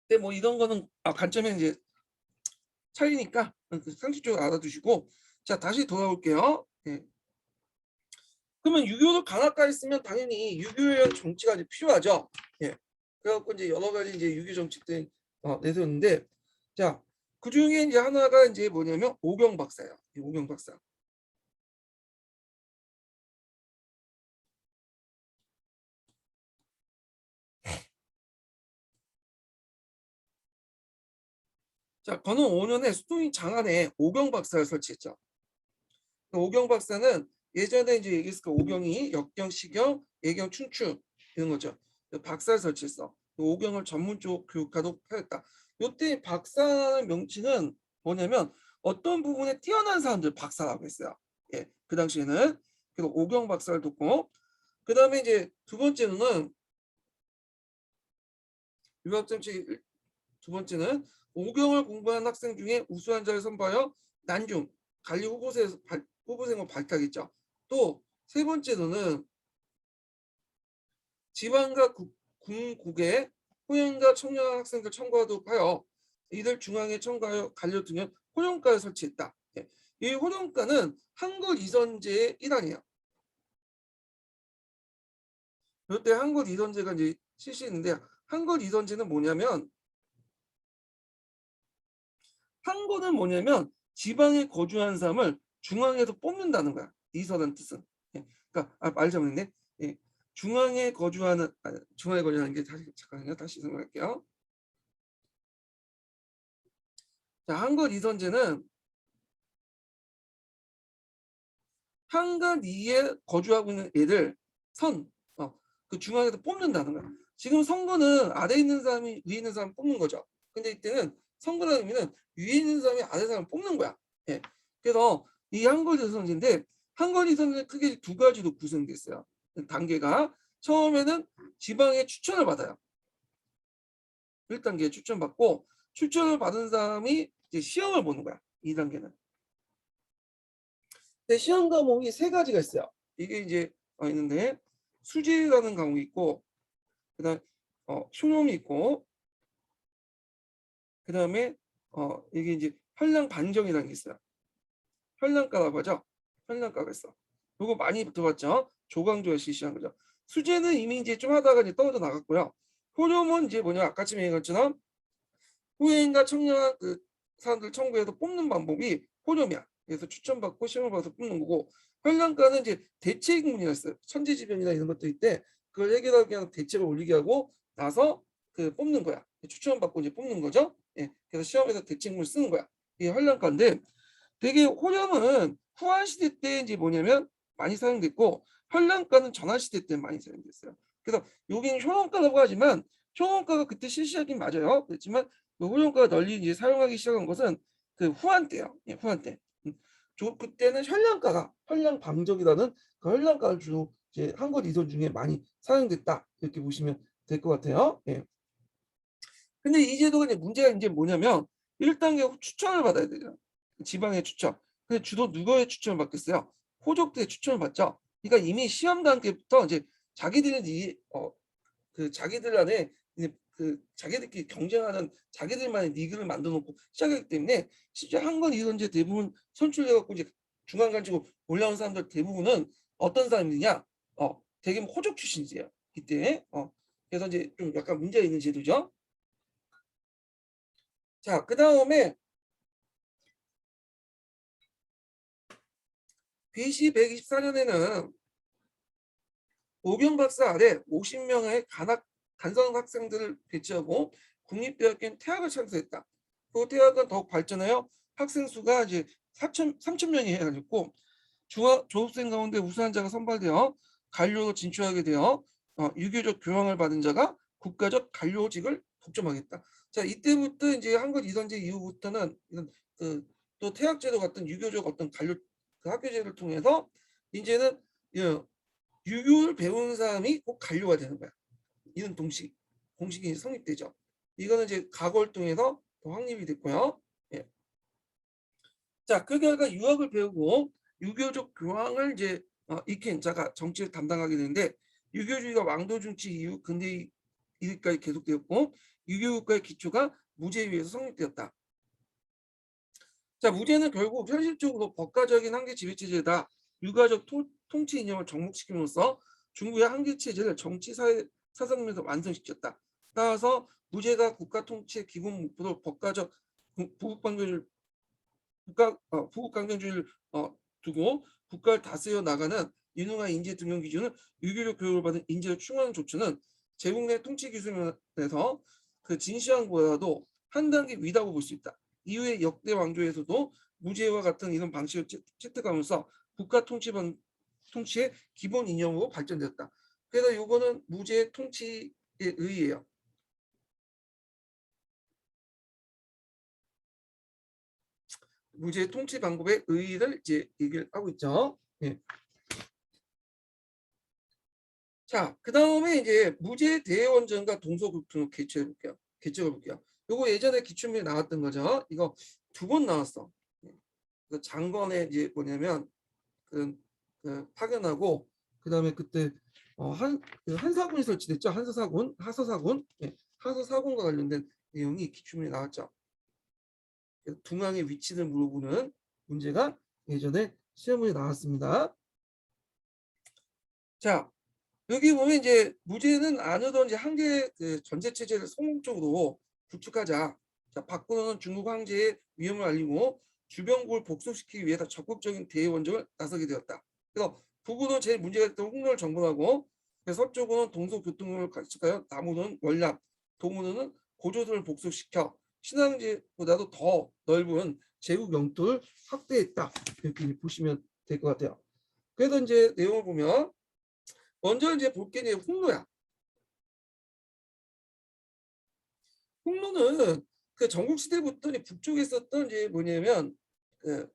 근데 뭐 이런 거는 관점이 이제 차이니까 상식적으로 알아두시고 자 다시 돌아올게요. 네. 그러면 유교를 간악화했으면 당연히 유교의 정치가 이제 필요하죠. 예. 그래갖고 이제 여러 가지 이제 유교 정치들 내세웠는데 자 그 중에 이제 하나가 이제 뭐냐면 오경 박사예요. 오경 박사. 자, 건흥 5년에 수도인 장안에 오경 박사를 설치했죠. 오경 박사는 예전에 이제 얘기했을 거 오경이 역경, 시경, 예경, 춘추 이런 거죠. 박사를 설치했어. 오경을 전문적으로 교육하도록 하였다. 이때 박사의 명칭은 뭐냐면 어떤 부분에 뛰어난 사람들 박사라고 했어요. 예, 그 당시에는 그래서 오경 박사를 뒀고 그 다음에 이제 두 번째는 유학정치 두 번째는 오경을 공부한 학생 중에 우수한 자를 선발하여 난중 관리 후보생을 발탁했죠. 또 세 번째로는 지방과 군국의 호연과 청년 학생들 청구하도록 하여 이들 중앙에 청구하여 관료 등에 호령과를 설치했다. 예. 이 호령과는 한글 이선제의 일환이에요. 이때 한글 이선제가 이제 실시했는데 한글 이선제는 뭐냐면 한글은 뭐냐면 지방에 거주한 사람을 중앙에서 뽑는다는 거야. 이선한 뜻은. 예. 그러니까 말 잘못했네. 예. 중앙에 거주하는 중앙에 거주하는 게 잠깐만요. 다시 생각할게요. 자, 한글 이선제는 한간 이에 거주하고 있는 애들 그 중앙에서 뽑는다는 거야. 지금 선거는 아래 있는 사람이 위에 있는 사람 뽑는 거죠. 근데 이때는 선거라는 의미는 위에 있는 사람이 아래 사람 뽑는 거야. 예. 그래서 이 한글 이선제인데 한글 이선제는 크게 두 가지로 구성됐어요. 단계가 처음에는 지방의 추천을 받아요. 1단계 추천받고 추천을 받은 사람이 이제 시험을 보는 거야. 2단계는. 근데 시험 과목이 세 가지가 있어요. 이게 이제 있는데 수지라는 과목이 있고 그다음 효nom이 있고 그다음에 이게 이제 현량 반정이라는 게 있어요. 현량가라고 하죠. 현량가가 있어. 이거 많이 들어봤죠. 조광조가 실시한 거죠. 수제는 이미 이제 좀 하다가 이제 떨어져 나갔고요. 효nom은 이제 뭐냐 아까쯤 얘기한 것처럼 후임과 청년 그 사람들 청구해서 뽑는 방법이 호념이야. 그래서 추천받고 시험을 봐서 뽑는 거고 현량가는 이제 대책문이라 있어요. 천재지변이나 이런 것도 있대. 그걸 해결하기 위한 대책을 올리게 하고 나서 그 뽑는 거야. 추천받고 이제 뽑는 거죠. 예. 그래서 시험에서 대책문을 쓰는 거야. 이게 현량가인데 되게 호념은 후한 시대 때 이제 뭐냐면 많이 사용됐고 현량가는 전환 시대 때 많이 사용됐어요. 그래서 여기는 효능가라고 하지만 효능가가 그때 실시하긴 맞아요. 그렇지만 그 호용가가 널리 이제 사용하기 시작한 것은 그 후한 때요. 예, 후한 때. 그때는 현량가가 현량방적이라는 그 현량가를 주로 이제 한글 이론 중에 많이 사용됐다 이렇게 보시면 될 것 같아요. 예. 근데 이 제도가 이제 문제가 이제 뭐냐면 1단계 추천을 받아야 돼요. 지방의 추천. 근데 주로 누구의 추천을 받겠어요? 호족들의 추천을 받죠. 그러니까 이미 시험 단계부터 이제 자기들이 그 자기들 안에 이제 그 자기들끼리 경쟁하는 자기들만의 리그를 만들어 놓고 시작했기 때문에 실제 한건 이론제 대부분 선출해 갖고 이제 중간 가지고 올라온 사람들 대부분은 어떤 사람이냐? 대개는 호족 출신이세요. 이때 그래서 이제 좀 약간 문제가 있는 제도죠. 자, 그다음에 BC 124년에는 오경 박사 아래 50명의 간성 학생들을 배치하고 국립대학교인 태학을 창설했다. 그 태학은 더욱 발전하여 학생 수가 이제 3천 명이 해가지고 졸업생 가운데 우수한 자가 선발되어 관료로 진출하게 되어 유교적 교황을 받은 자가 국가적 관료직을 독점하겠다. 자, 이때부터 이제 한국 이선제 이후부터는 이런 또 태학제도 같은 유교적 어떤 관료 그 학교제를 통해서 이제는 유교를 배운 사람이 꼭 관료가 되는 거야. 이런 공식이 성립되죠. 이거는 이제 과거를 통해서 더 확립이 됐고요. 예. 자, 그 결과 유학을 배우고 유교적 교황을 이제 익힌 자가 정치를 담당하게 되는데 유교주의가 왕도 정치 이후 근대 이때까지 계속되었고 유교국가의 기초가 무제에 의해서 성립되었다. 자, 무제는 결국 현실적으로 법가적인 한계 지배체제다. 유가적 통치 이념을 접목시킴으로써 중국의 한계 체제를 정치 사회 사상면에서 완성시켰다. 따라서 무제가 국가 통치의 기본 목표로 법가적 부국강경주의를 두고 국가를 다스려 나가는 유능한 인재 등용 기준은 유교적 교육을 받은 인재를 충원하는 조치는 제국 내 통치 기술에서 그 진시황보다도 한 단계 위다고 볼 수 있다. 이후에 역대 왕조에서도 무제와 같은 이런 방식을 채택하면서 국가 통치의 기본 이념으로 발전되었다. 그래서 이거는 무제 통치의 의의예요. 무제 통치 방법의 의의를 이제 얘기를 하고 있죠. 예. 자, 그 다음에 이제 무제 대원전과 동서극동을 개최해 볼게요. 요거 예전에 기출문제 나왔던 거죠. 이거 2번 나왔어. 그 장건에 이제 뭐냐면 그 파견하고 그 다음에 그때 그 한사군이 설치됐죠. 하서사군, 예, 하서사군과 관련된 내용이 기출문제 나왔죠. 둥항의 위치를 물어보는 문제가 예전에 시험문제 나왔습니다. 자, 여기 보면 이제 무제는 안으던 이제 한계 그 전제 체제를 성공적으로 구축하자. 자, 박근호는 중국 황제의 위험을 알리고 주변국을 복속시키기 위해서 적극적인 대외 원정을 나서게 되었다. 그래서 북으로는 제일 문제가 됐던 홍로를 정벌하고 서쪽으로는 동서교통을 가축하여 남으로는 월남, 동으로는 고조선을 복속시켜 신앙제보다도 더 넓은 제국 영토를 확대했다. 이렇게 보시면 될 것 같아요. 그래서 이제 내용을 보면 먼저 이제 볼 게 홍로야. 홍로는 그 전국 시대부터 북쪽에 있었던 이제 뭐냐면 그,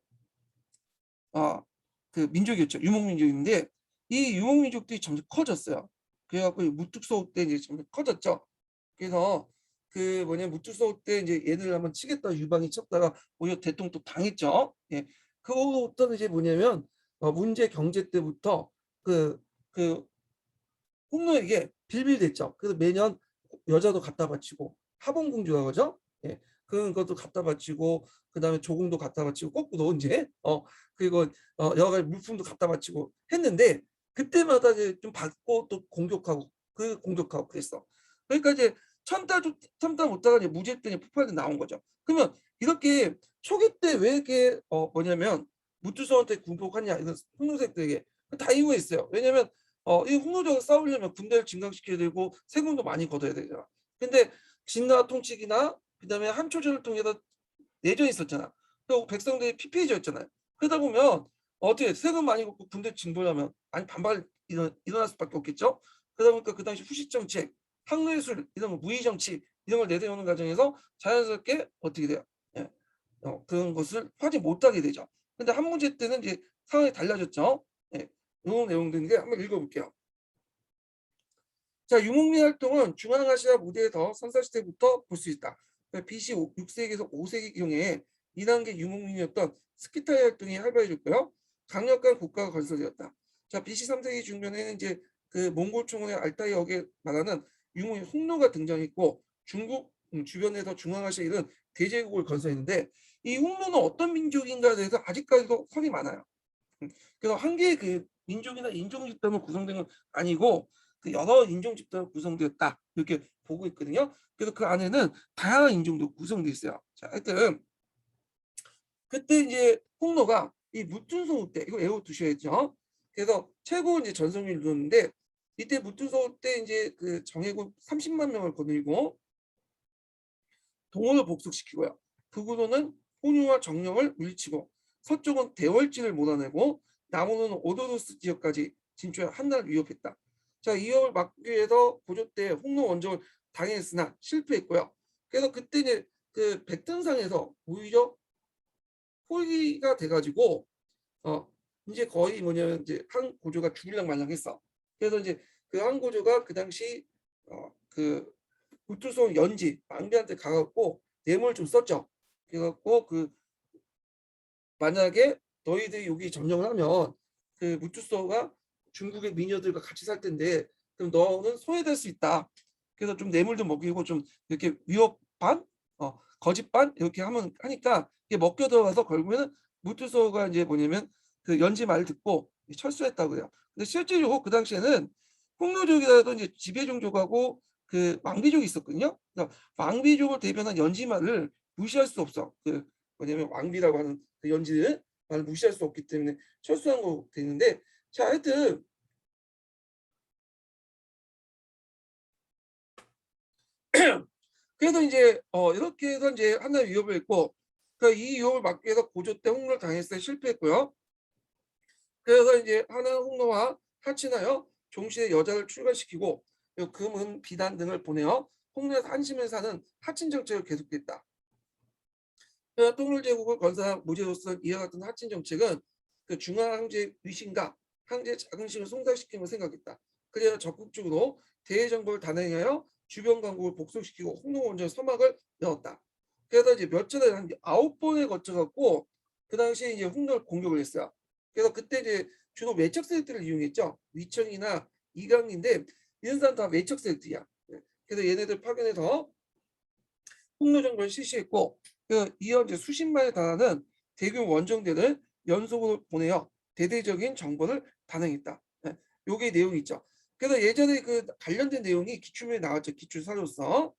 그 민족이었죠. 유목민족인데 이 유목민족들이 점점 커졌어요. 그래갖고 무뚝소 때 이제 점점 커졌죠. 그래서 그 무뚝소 때 이제 얘들 한번 치겠다 유방이 쳤다가 오히려 대통령 또 당했죠. 예. 그거부터는 이제 뭐냐면 문제 경제 때부터 그 홍로에게 빌빌댔죠. 그래서 매년 여자도 갖다 바치고 하봉공주가 그죠? 예. 그런 것도 갖다 바치고 그다음에 조공도 갖다 바치고 거꾸로 이제 그리고 여러 가지 물품도 갖다 바치고 했는데 그때마다 이제 좀 받고 또 공격하고 그랬어. 그러니까 이제 참다 못다가 이제 무제했더니 폭발이 나온 거죠. 그러면 이렇게 초기 때 왜 이렇게 뭐냐면 무투성한테 군복하냐 이런 홍로색들에게 다 이유가 있어요. 왜냐면 이 홍로적으로 싸우려면 군대를 증강시켜야 되고 세금도 많이 걷어야 되잖아. 근데 진나라 통치기나 그다음에 한초전을 통해서 내전이 있었잖아. 그리고 백성들이 피폐해졌잖아요. 그러다 보면 어떻게 세금 많이 걷고 군대 징벌하면 아니 반발 일어날 수밖에 없겠죠. 그러다 보니까 그 당시 후식 정책, 항로예술 이런 거 무의 정치 이런 걸 내세우는 과정에서 자연스럽게 어떻게 돼요? 예. 그런 것을 하지 못하게 되죠. 근데 한 문제 때는 이제 상황이 달라졌죠. 예. 이런 내용들인데 한번 읽어볼게요. 자, 유목민 활동은 중앙아시아 무대에서 선사시대부터 볼 수 있다. BC 6세기에서 5세기경에 2단계 유목민이었던 스키타이 활동이 활발해졌고요. 강력한 국가가 건설되었다. 자, BC 3세기 중반에는 이제 그 몽골 총원의 알타이역에 말하는 유목민 홍로가 등장했고 중국 주변에서 중앙아시아 이런 대제국을 건설했는데 이 홍로는 어떤 민족인가에 대해서 아직까지도 설이 많아요. 그래서 한 개의 그 민족이나 인종 집단으로 구성된 건 아니고 그 여러 인종 집단으로 구성되었다 이렇게 보고 있거든요. 그래서 그 안에는 다양한 인종도 구성되어 있어요. 자, 하여튼 그때 이제 홍로가 이 무tun소 때 이거 외워 두셔야죠. 그래서 최고 이제 전성기를 이뤘는데 이때 무tun소 때 이제 그 정예국 30만 명을 거느리고 동원을 복속시키고요. 북으로는 홍유와 정령을 물리치고 서쪽은 대월지를 몰아내고 남원은 오도로스 지역까지 진출해 한나라를 위협했다. 자, 이 위협을 막기 위해서 고조 때 홍로 원정을 당했으나 실패했고요. 그래서 그때 이제 그 백등상에서 오히려 포기가 돼가지고 이제 거의 뭐냐면 이제 한 고조가 죽일랑 말랑했어. 그래서 이제 그 한 고조가 그 당시 그 구투소 연지 망비한테 가갖고 뇌물 좀 썼죠. 그래갖고 그 만약에 너희들이 여기 점령을 하면 그 무투소가 중국의 미녀들과 같이 살 텐데 그럼 너는 소외될 수 있다. 그래서 좀 뇌물도 먹이고 좀 이렇게 위협 반, 거짓 반 이렇게 하니까 이게 먹겨 들어가서 결국에는 무투소가 이제 뭐냐면 그 연지 말 듣고 철수했다고 그래요. 근데 실제로 그 당시에는 홍로족이라도 이제 지배종족하고 그 왕비족이 있었거든요. 그러니까 왕비족을 대변한 연지말을 무시할 수 없어. 그 뭐냐면 왕비라고 하는 그 연지를 말 무시할 수 없기 때문에 철수한 거 되는데 자 하여튼 그래서 이제 이렇게 해서 이제 하나의 위협을 했고 그러니까 이 위협을 막기 위해서 고조 때 홍로를 당했을 때 실패했고요. 그래서 이제 하나 홍로와 하친하여 종시에 여자를 출가시키고 금은 비단 등을 보내어 홍로에서 한심을 사는 하친 정책을 계속했다. 통일제국을 건설한 모제로서 이와 같은 하친 정책은 그 중앙항제 위신과 항제 자긍심을 송달시키는 생각했다. 그래서 적극적으로 대외정보를 단행하여 주변 강국을 복속시키고 홍로 원전 서막을 열었다. 그래서 이제 몇 차례 한 9번에 걸쳐 갖고 그 당시에 이제 홍로를 공격을 했어요. 그래서 그때 이제 주로 외척 세력들을 이용했죠. 위청이나 이강인데 이런 사람 다 외척 세력들이야. 그래서 얘네들 파견해서 홍로 정권을 실시했고 이어 이제 수십만에 달하는 대규모 원정대를 연속으로 보내어 대대적인 정보를 단행했다. 요게 내용이 있죠. 그래서 예전에 그 관련된 내용이 기출문에 나왔죠. 기출사료서.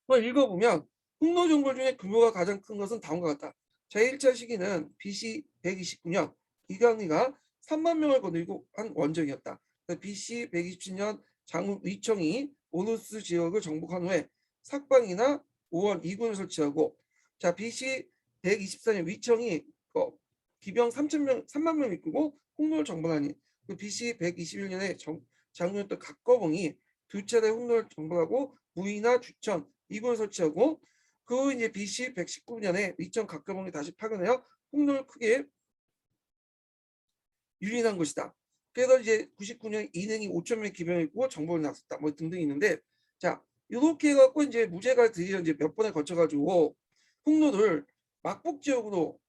읽어보면 홍로 정벌 중에 규모가 가장 큰 것은 다음과 같다. 자, 1차 시기는 BC 129년 이강리가 3만 명을 거느리고 한 원정이었다. BC 127년 장군 위청이 오누스 지역을 정복한 후에 삭방이나 5원 2군을 설치하고 자 BC 124년 위청이 기병 3만 명 이끌고 홍로를 정벌하니 BC 121년에 장군이었던 각거봉이 두 차례 홍로를 정벌하고 무이나 주천 2군을 설치하고 그 이제 BC 119년에 위청 각거봉이 다시 파견하여 홍로를 크게 유린한 것이다. 그래서 이제 99년 이능이 5천 명의 기병을 있고 정보를 나섰다. 뭐 등등 있는데 자 이렇게 해갖고 이제 무죄가 드디어 이제 몇 번에 거쳐가지고 홍로를 막북 지역으로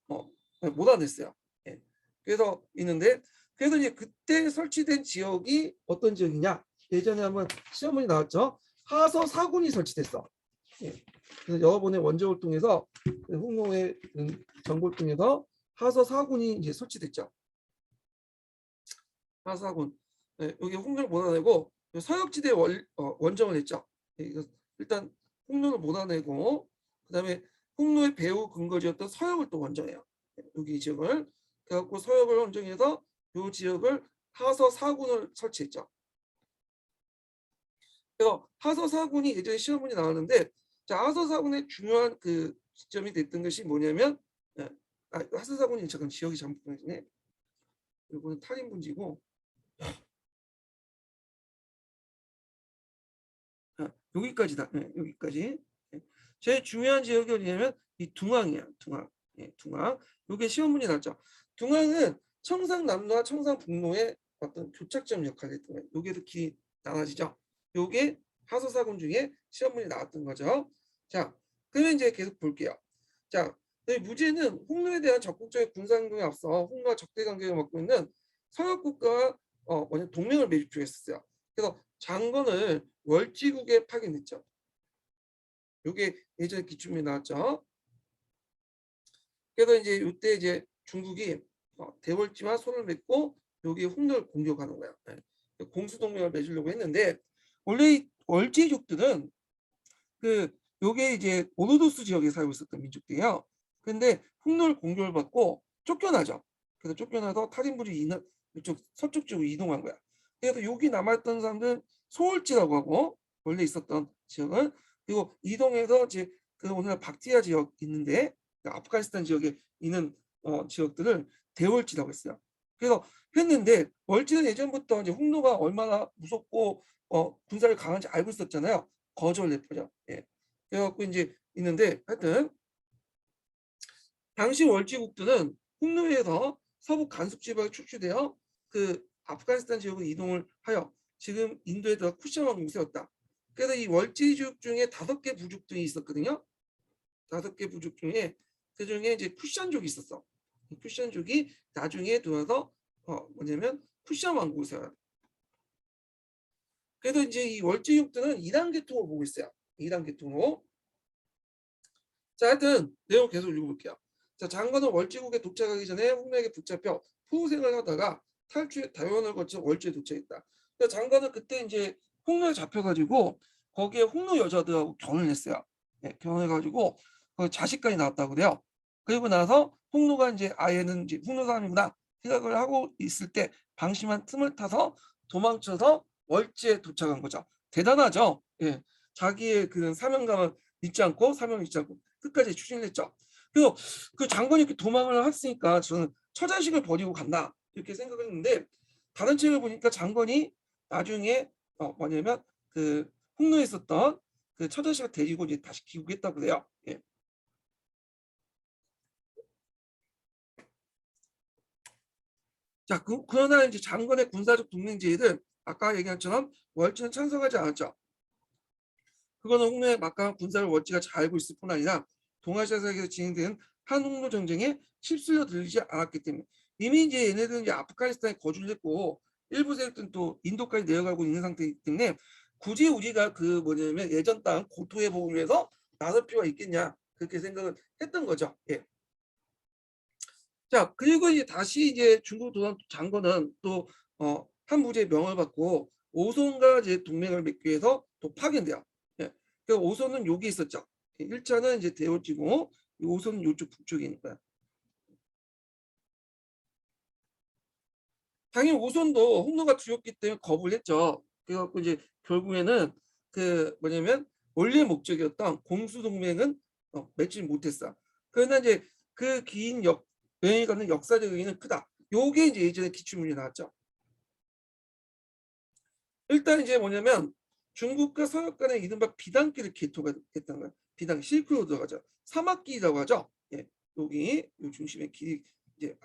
몰아냈어요. 예. 그래서 있는데 그래서 이제 그때 설치된 지역이 어떤 지역이냐? 예전에 한번 시험문이 나왔죠. 하서 사군이 설치됐어. 예. 그래서 여러 번의 원정을 통해서 홍로의 정보를 통해서 하서 사군이 이제 설치됐죠. 하사군 여기 홍로를 몰아내고 서역지대에 원정을 했죠. 일단 홍로를 몰아내고 그다음에 홍로의 배후 근거지였던 서역을 또 원정해요. 여기 지역을 그래갖고 서역을 원정해서 이 지역을 하서 4군을 설치했죠. 그래서 하서 4군이 예전에 시험문이 나왔는데 자 하서 4군의 중요한 그 지점이 됐던 것이 뭐냐면 하서 4군이 잠깐 지역이 잘못 보내지네. 이거는 탈인분지고 여기까지다. 여기까지. 제일 중요한 지역이 어디냐면 이 둥항이야. 둥항. 둥항. 이게 시험문이 났죠. 둥항은 청상남도와 청상북로의 어떤 교착점 역할을 했던 거예요. 여기에도 길이 나눠지죠. 요게 하소사군 중에 시험문이 나왔던 거죠. 자, 그러면 이제 계속 볼게요. 자, 무제는 홍로에 대한 적극적인 군사행동에 앞서 홍로와 적대 관계를 맡고 있는 서역 국가와 동맹을 맺기로 했었어요. 그래서 장건을 월지국에 파견했죠. 요게 예전에 기출문에 나왔죠. 그래서 이제 이때 이제 중국이 대월지와 손을 맺고 여기 홍로를 공격하는 거야. 공수동맹을 맺으려고 했는데 원래 이 월지족들은 그 요게 이제 오르도스 지역에 살고 있었던 민족들이에요. 근데 홍로를 공격을 받고 쫓겨나죠. 그래서 쫓겨나서 탈인불이 이쪽 서쪽 쪽으로 이동한 거야. 그래서 여기 남아있던 사람들은 소월지라고 하고 원래 있었던 지역을 그리고 이동해서 이제 그 오늘날 박티아 지역 있는데 그 아프가니스탄 지역에 있는 지역들을 대월지라고 했어요. 그래서 했는데 월지는 예전부터 이제 홍로가 얼마나 무섭고 군사를 강한지 알고 있었잖아요. 거절했죠. 예. 그래갖고 이제 있는데 하여튼 당시 월지 국들은 홍로에서 서부 간섭 지방에 축출되어 그 아프가니스탄 지역으로 이동을 하여 지금 인도에 들어 쿠션 왕국이 세웠다. 그래서 이 월지족 중에 5개 부족들이 있었거든요. 5개 부족 중에 그 중에 이제 쿠션족이 있었어. 이 쿠션족이 나중에 들어서 뭐냐면 쿠션 왕국을 세워요. 그래서 이제 이 월지족들은 2단 계통을 보고 있어요. 2단 계통으로. 자, 하여튼 내용 계속 읽어볼게요. 자, 장관은 월지국에 도착하기 전에 홍로에게 붙잡혀 포우생을 하다가 탈출 다원을 거쳐 월지에 도착했다. 그러니까 장관은 그때 이제 홍로에 잡혀가지고 거기에 홍로 여자들하고 결혼했어요. 네, 결혼해가지고 자식까지 낳았다고 그래요. 그리고 나서 홍로가 이제 아예는 이제 홍로 사람이구나 생각을 하고 있을 때 방심한 틈을 타서 도망쳐서 월지에 도착한 거죠. 대단하죠. 예, 자기의 그 사명감을 잊지 않고 사명을 잊지 않고 끝까지 추진을 했죠. 그래서 그 장관이 이렇게 도망을 했으니까 저는 처자식을 버리고 간다 이렇게 생각을 했는데 다른 책을 보니까 장관이 나중에 뭐냐면 그 홍로에 있었던 그 처자식을 데리고 이제 다시 귀국했다고 그래요. 예. 자, 그러나 이제 장관의 군사적 동맹제의를 아까 얘기한 것처럼 월지는 찬성하지 않았죠. 그거는 홍로의 막강한 군사를 월지가 잘 알고 있을 뿐 아니라 동아시아에서 진행되는 한홍로 전쟁에 휩쓸려 들리지 않았기 때문에 이미 이제 얘네들은 이제 아프가니스탄에 거주를 했고 일부 세력들은 또 인도까지 내려가고 있는 상태이기 때문에 굳이 우리가 그 뭐냐면 예전 땅 고토 회복을 위해서 나설 필요가 있겠냐 그렇게 생각을 했던 거죠. 예. 자, 그리고 이제 다시 이제 중국 도산 장군은 또 한 부제의 명을 받고 오손과 이제 동맹을 맺기 위해서 또 파견돼요. 예. 그 오손은 여기 있었죠. 1차는 이제 대원지고 오손은 이쪽 북쪽에 있는 거야. 당연히 오손도 홍로가 두렵기 때문에 거부를 했죠. 그래갖고 이제 결국에는 그 뭐냐면 원래 목적이었던 공수동맹은 맺지 못했어. 그러나 이제 그 긴 여행이 갖는 역사적 의미는 크다. 요게 이제 예전에 기출문제 나왔죠. 일단 이제 뭐냐면 중국과 서역 간의 이른바 비단길을 개토가 됐다는 거예요. 비단 실크로드가 죠 사막길이라고 하죠. 예, 여기 요 중심의 길이 이제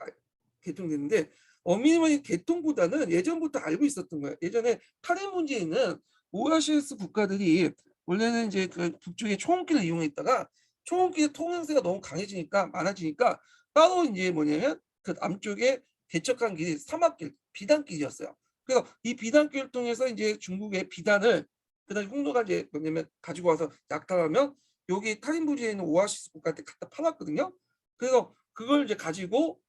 개통됐는데 어미니머니 개통보다는 예전부터 알고 있었던 거예요. 예전에 카렌 문제에 있는 오아시스 국가들이 원래는 이제 그 북쪽에 초원길을 이용했다가 초원길의 통행세가 너무 강해지니까 많아지니까 따로 이제 뭐냐면 그 남쪽에 개척한 길이 사막길 비단길이었어요. 그래서 이 비단길을 통해서 이제 중국의 비단을 그다음에 홍로가 이제 뭐냐면 가지고 와서 약탈하면 여기 타린부지에 있는 오아시스 국가한테 갖다 팔았거든요. 그래서 그걸 이제 가지고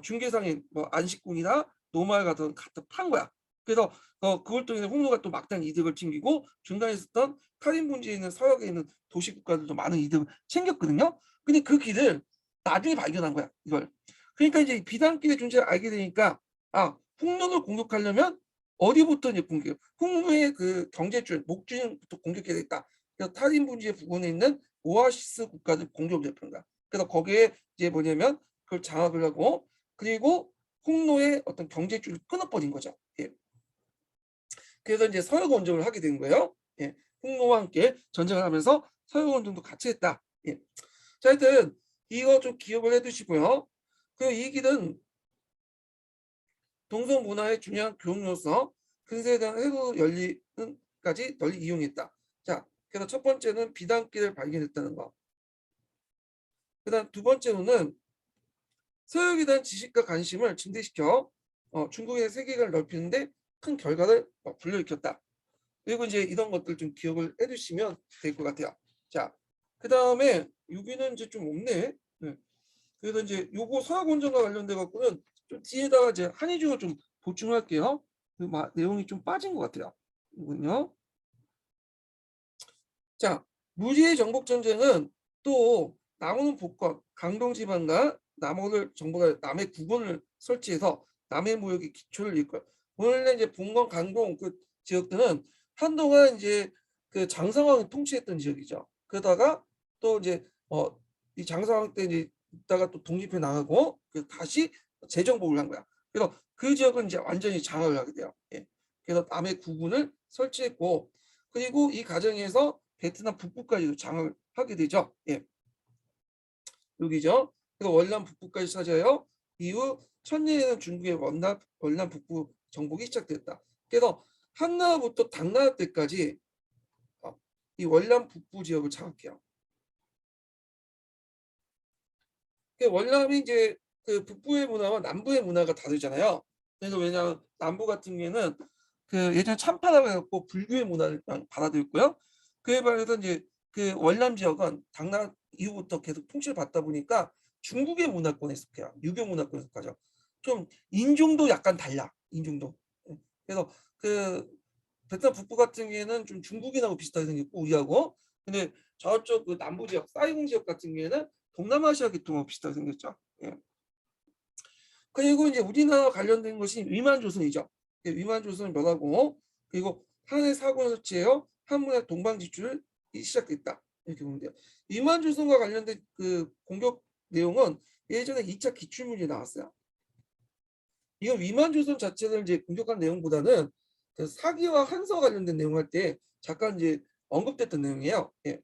중개상인 뭐 안식궁이나 노마을 가든 갖다 판 거야. 그래서 그걸 통해 홍로가 또 막대한 이득을 챙기고 중간에 있었던 카린분지에 있는 서역에 있는 도시 국가들도 많은 이득을 챙겼거든요. 근데 그 길을 나중에 발견한 거야 이걸. 그러니까 이제 비단길의 존재를 알게 되니까 홍로를 공격하려면 어디부터 이제 공격? 홍로의 그 경제줄 목줄부터 공격해야 되겠다. 그래서 타린분지의 부근에 있는 오아시스 국가들 공격을 했던 거야. 그래서 거기에 이제 뭐냐면 그걸 장악을 하고 그리고 홍로의 어떤 경제줄을 끊어버린 거죠. 예. 그래서 이제 서역원정을 하게 된 거예요. 예. 홍로와 함께 전쟁을 하면서 서역원정도 같이 했다. 예. 자, 하여튼 이거 좀 기억을 해두시고요. 그리고 이 길은 동성 문화의 중요한 교육로서 근세에 대한 해소 열리는까지 널리 이용했다. 자, 그래서 첫 번째는 비단길을 발견했다는 거. 그다음 두 번째로는 서역에 대한 지식과 관심을 증대시켜 중국의 세계관을 넓히는데 큰 결과를 불러일으켰다. 그리고 이제 이런 것들 좀 기억을 해두시면 될 것 같아요. 자, 그 다음에 여기는 이제 좀 없네. 네. 그래서 이제 요거 서학원전과 관련돼 갖고는 좀 뒤에다가 이제 한의중을 좀 보충할게요. 그 내용이 좀 빠진 것 같아요. 이군요. 자, 무지의 정복 전쟁은 또 남원은 복권, 강동 지방과 남원을 정복할 남해 국원을 설치해서 남해 무역의 기초를 이끌. 원래 이제 봉건, 강동 그 지역들은 한동안 이제 그 장성왕이 통치했던 지역이죠. 그러다가 또 이제 이 장사왕 때 이제 있다가 또 독립해 나가고 다시 재정복을 한 거야. 그래서 그 지역은 이제 완전히 장악을 하게 돼요. 예. 그래서 남해 구군을 설치했고 그리고 이 과정에서 베트남 북부까지도 장악을 하게 되죠. 예. 여기죠. 그래서 월남 북부까지 차지하여 이후 천년에는 중국의 월남 북부 정복이 시작됐다. 그래서 한나라부터 당나라 때까지 이 월남 북부 지역을 장악해요. 월남이 이제 그 북부의 문화와 남부의 문화가 다르잖아요. 그래서 왜냐하면 남부 같은 경우에는 그 예전에 참파라고 해갖고 불교의 문화를 받아들였고요. 그에 반해서 이제 그 월남 지역은 당나라 이후부터 계속 통치를 받다 보니까 중국의 문화권에 속해요. 유교 문화권에 속하죠. 좀 인종도 약간 달라. 인종도. 그래서 그 베트남 북부 같은 경우에는 좀 중국인하고 비슷하게 생겼고 우리하고 근데 저쪽 그 남부 지역 사이공 지역 같은 경우에는 동남아시아 계통하고 비슷하게 생겼죠. 예. 그리고 이제 우리나라 관련된 것이 위만조선이죠. 위만조선을 멸하고 그리고 한해 사고를 설치해요. 한문의 동방지출이 시작됐다. 이렇게 보면 돼요. 위만조선과 관련된 그 공격 내용은 예전에 2차 기출문제 나왔어요. 이건 위만조선 자체를 이제 공격한 내용보다는 그 사기와 한서 관련된 내용 할 때 잠깐 이제 언급됐던 내용이에요. 예.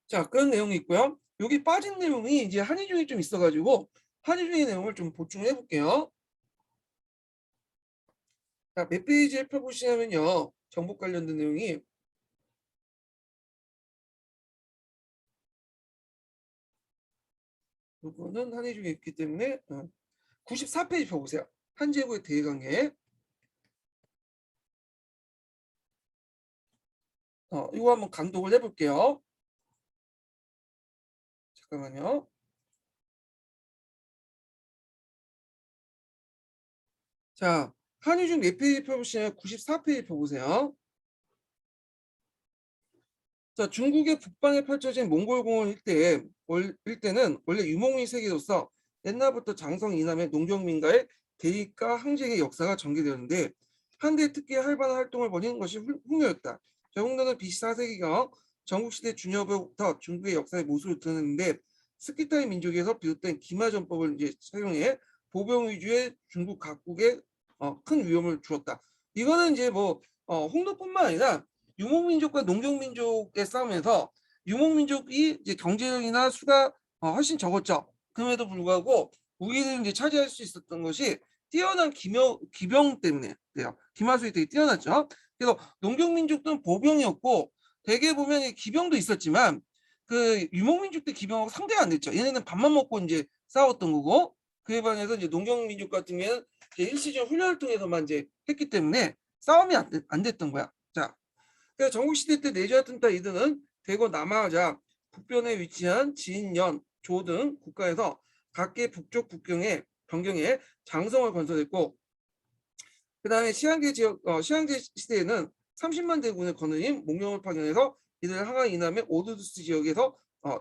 자, 그런 내용이 있고요. 여기 빠진 내용이 이제 한의중이 좀 있어가지고 한의중의 내용을 좀 보충해 볼게요. 자, 몇 페이지에 펴보시냐면요. 정복 관련된 내용이 이거는 한의중에 있기 때문에 94페이지 펴보세요. 한제국의 대강해. 이거 한번 강독을 해볼게요. 잠깐만요. 자, 한의중 몇 페이지 펴보시냐면 94페이지 펴보세요. 자, 중국의 북방에 펼쳐진 몽골공원 일대는 원래 유목민 세계로서 옛날부터 장성 이남의 농경민과의 대립과 항쟁의 역사가 전개되었는데 한때 특히 활발한 활동을 벌인 것이 홍려였다. 홍려는 BC 4세기경 전국시대 중엽부터 중국의 역사의 모습을 드러냈는데 스키타이 민족에서 비롯된 기마전법을 이제 사용해 보병 위주의 중국 각국에 큰 위험을 주었다. 이거는 이제 뭐 홍도뿐만 아니라 유목민족과 농경민족의 싸움에서 유목민족이 이제 경제력이나 수가 훨씬 적었죠. 그럼에도 불구하고 우리를 이제 차지할 수 있었던 것이 뛰어난 기병 때문에 돼요. 기마술이 되게 뛰어났죠. 그래서 농경민족들은 보병이었고 대개 보면 기병도 있었지만 그 유목민족들 기병하고 상대가 안 됐죠. 얘네는 밥만 먹고 이제 싸웠던 거고 그에 반해서 이제 농경민족 같은 경우에는 일시적 훈련을 통해서만 이제 했기 때문에 싸움이 안 됐던 거야. 자, 그러니까 전국시대 때 내주했던 이들은 대거 남하자 북변에 위치한 진연, 조 등 국가에서 각계 북쪽 변경에 장성을 건설했고 그 다음에 시황제 시대에는 30만 대군을 거느린 몽룡을 파견해서 이들 항안 이남의 오르두스 지역에서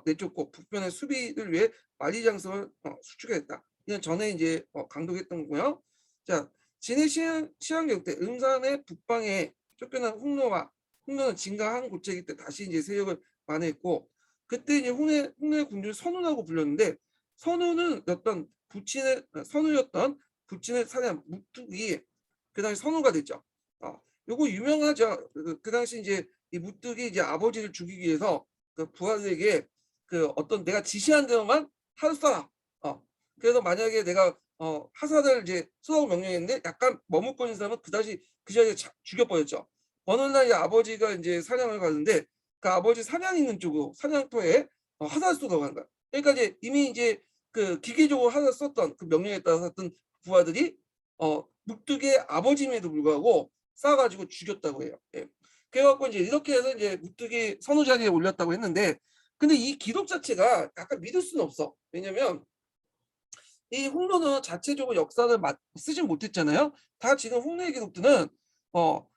내쫓고 북변의 수비를 위해 만리장성을 수축했다. 이건 전에 이제 강독했던 거고요. 자, 진해 시황제국 때 음산의 북방에 쫓겨난 홍로는 진가한 고체이기 때 다시 이제 세력을 만회했고 그때 이제 홍해 군주를 선우라고 불렸는데 선우였던 부친의 사냥 무뚝이 그 당시 선우가 됐죠. 요거 유명하죠. 그 당시 이제 이 무뚝이 이제 아버지를 죽이기 위해서 그 부하들에게 그 어떤 내가 지시한 대로만 하루 쏴라. 그래서 만약에 내가 하사를 이제 쏘라고 명령했는데 약간 머뭇거리는 사람은 그 자리에 죽여버렸죠. 어느 날 이제 아버지가 이제 사냥을 가는데 그 아버지 사냥 있는 쪽으로 사냥터에 하사를 쏘라고 한 거야. 그러니까 이제 이미 이제 그 기계적으로 하사 썼던 그 명령에 따라 썼던 부하들이 무뚝의 아버지임에도 불구하고 싸가지고 죽였다고 해요. 예. 그래갖고 이제 이렇게 해서 이제 무뚝이 선우 자리에 올렸다고 했는데 근데 이 기록 자체가 약간 믿을 수는 없어. 왜냐면 이 홍로는 자체적으로 역사를 쓰진 못했잖아요. 다 지금 홍로의 기록들은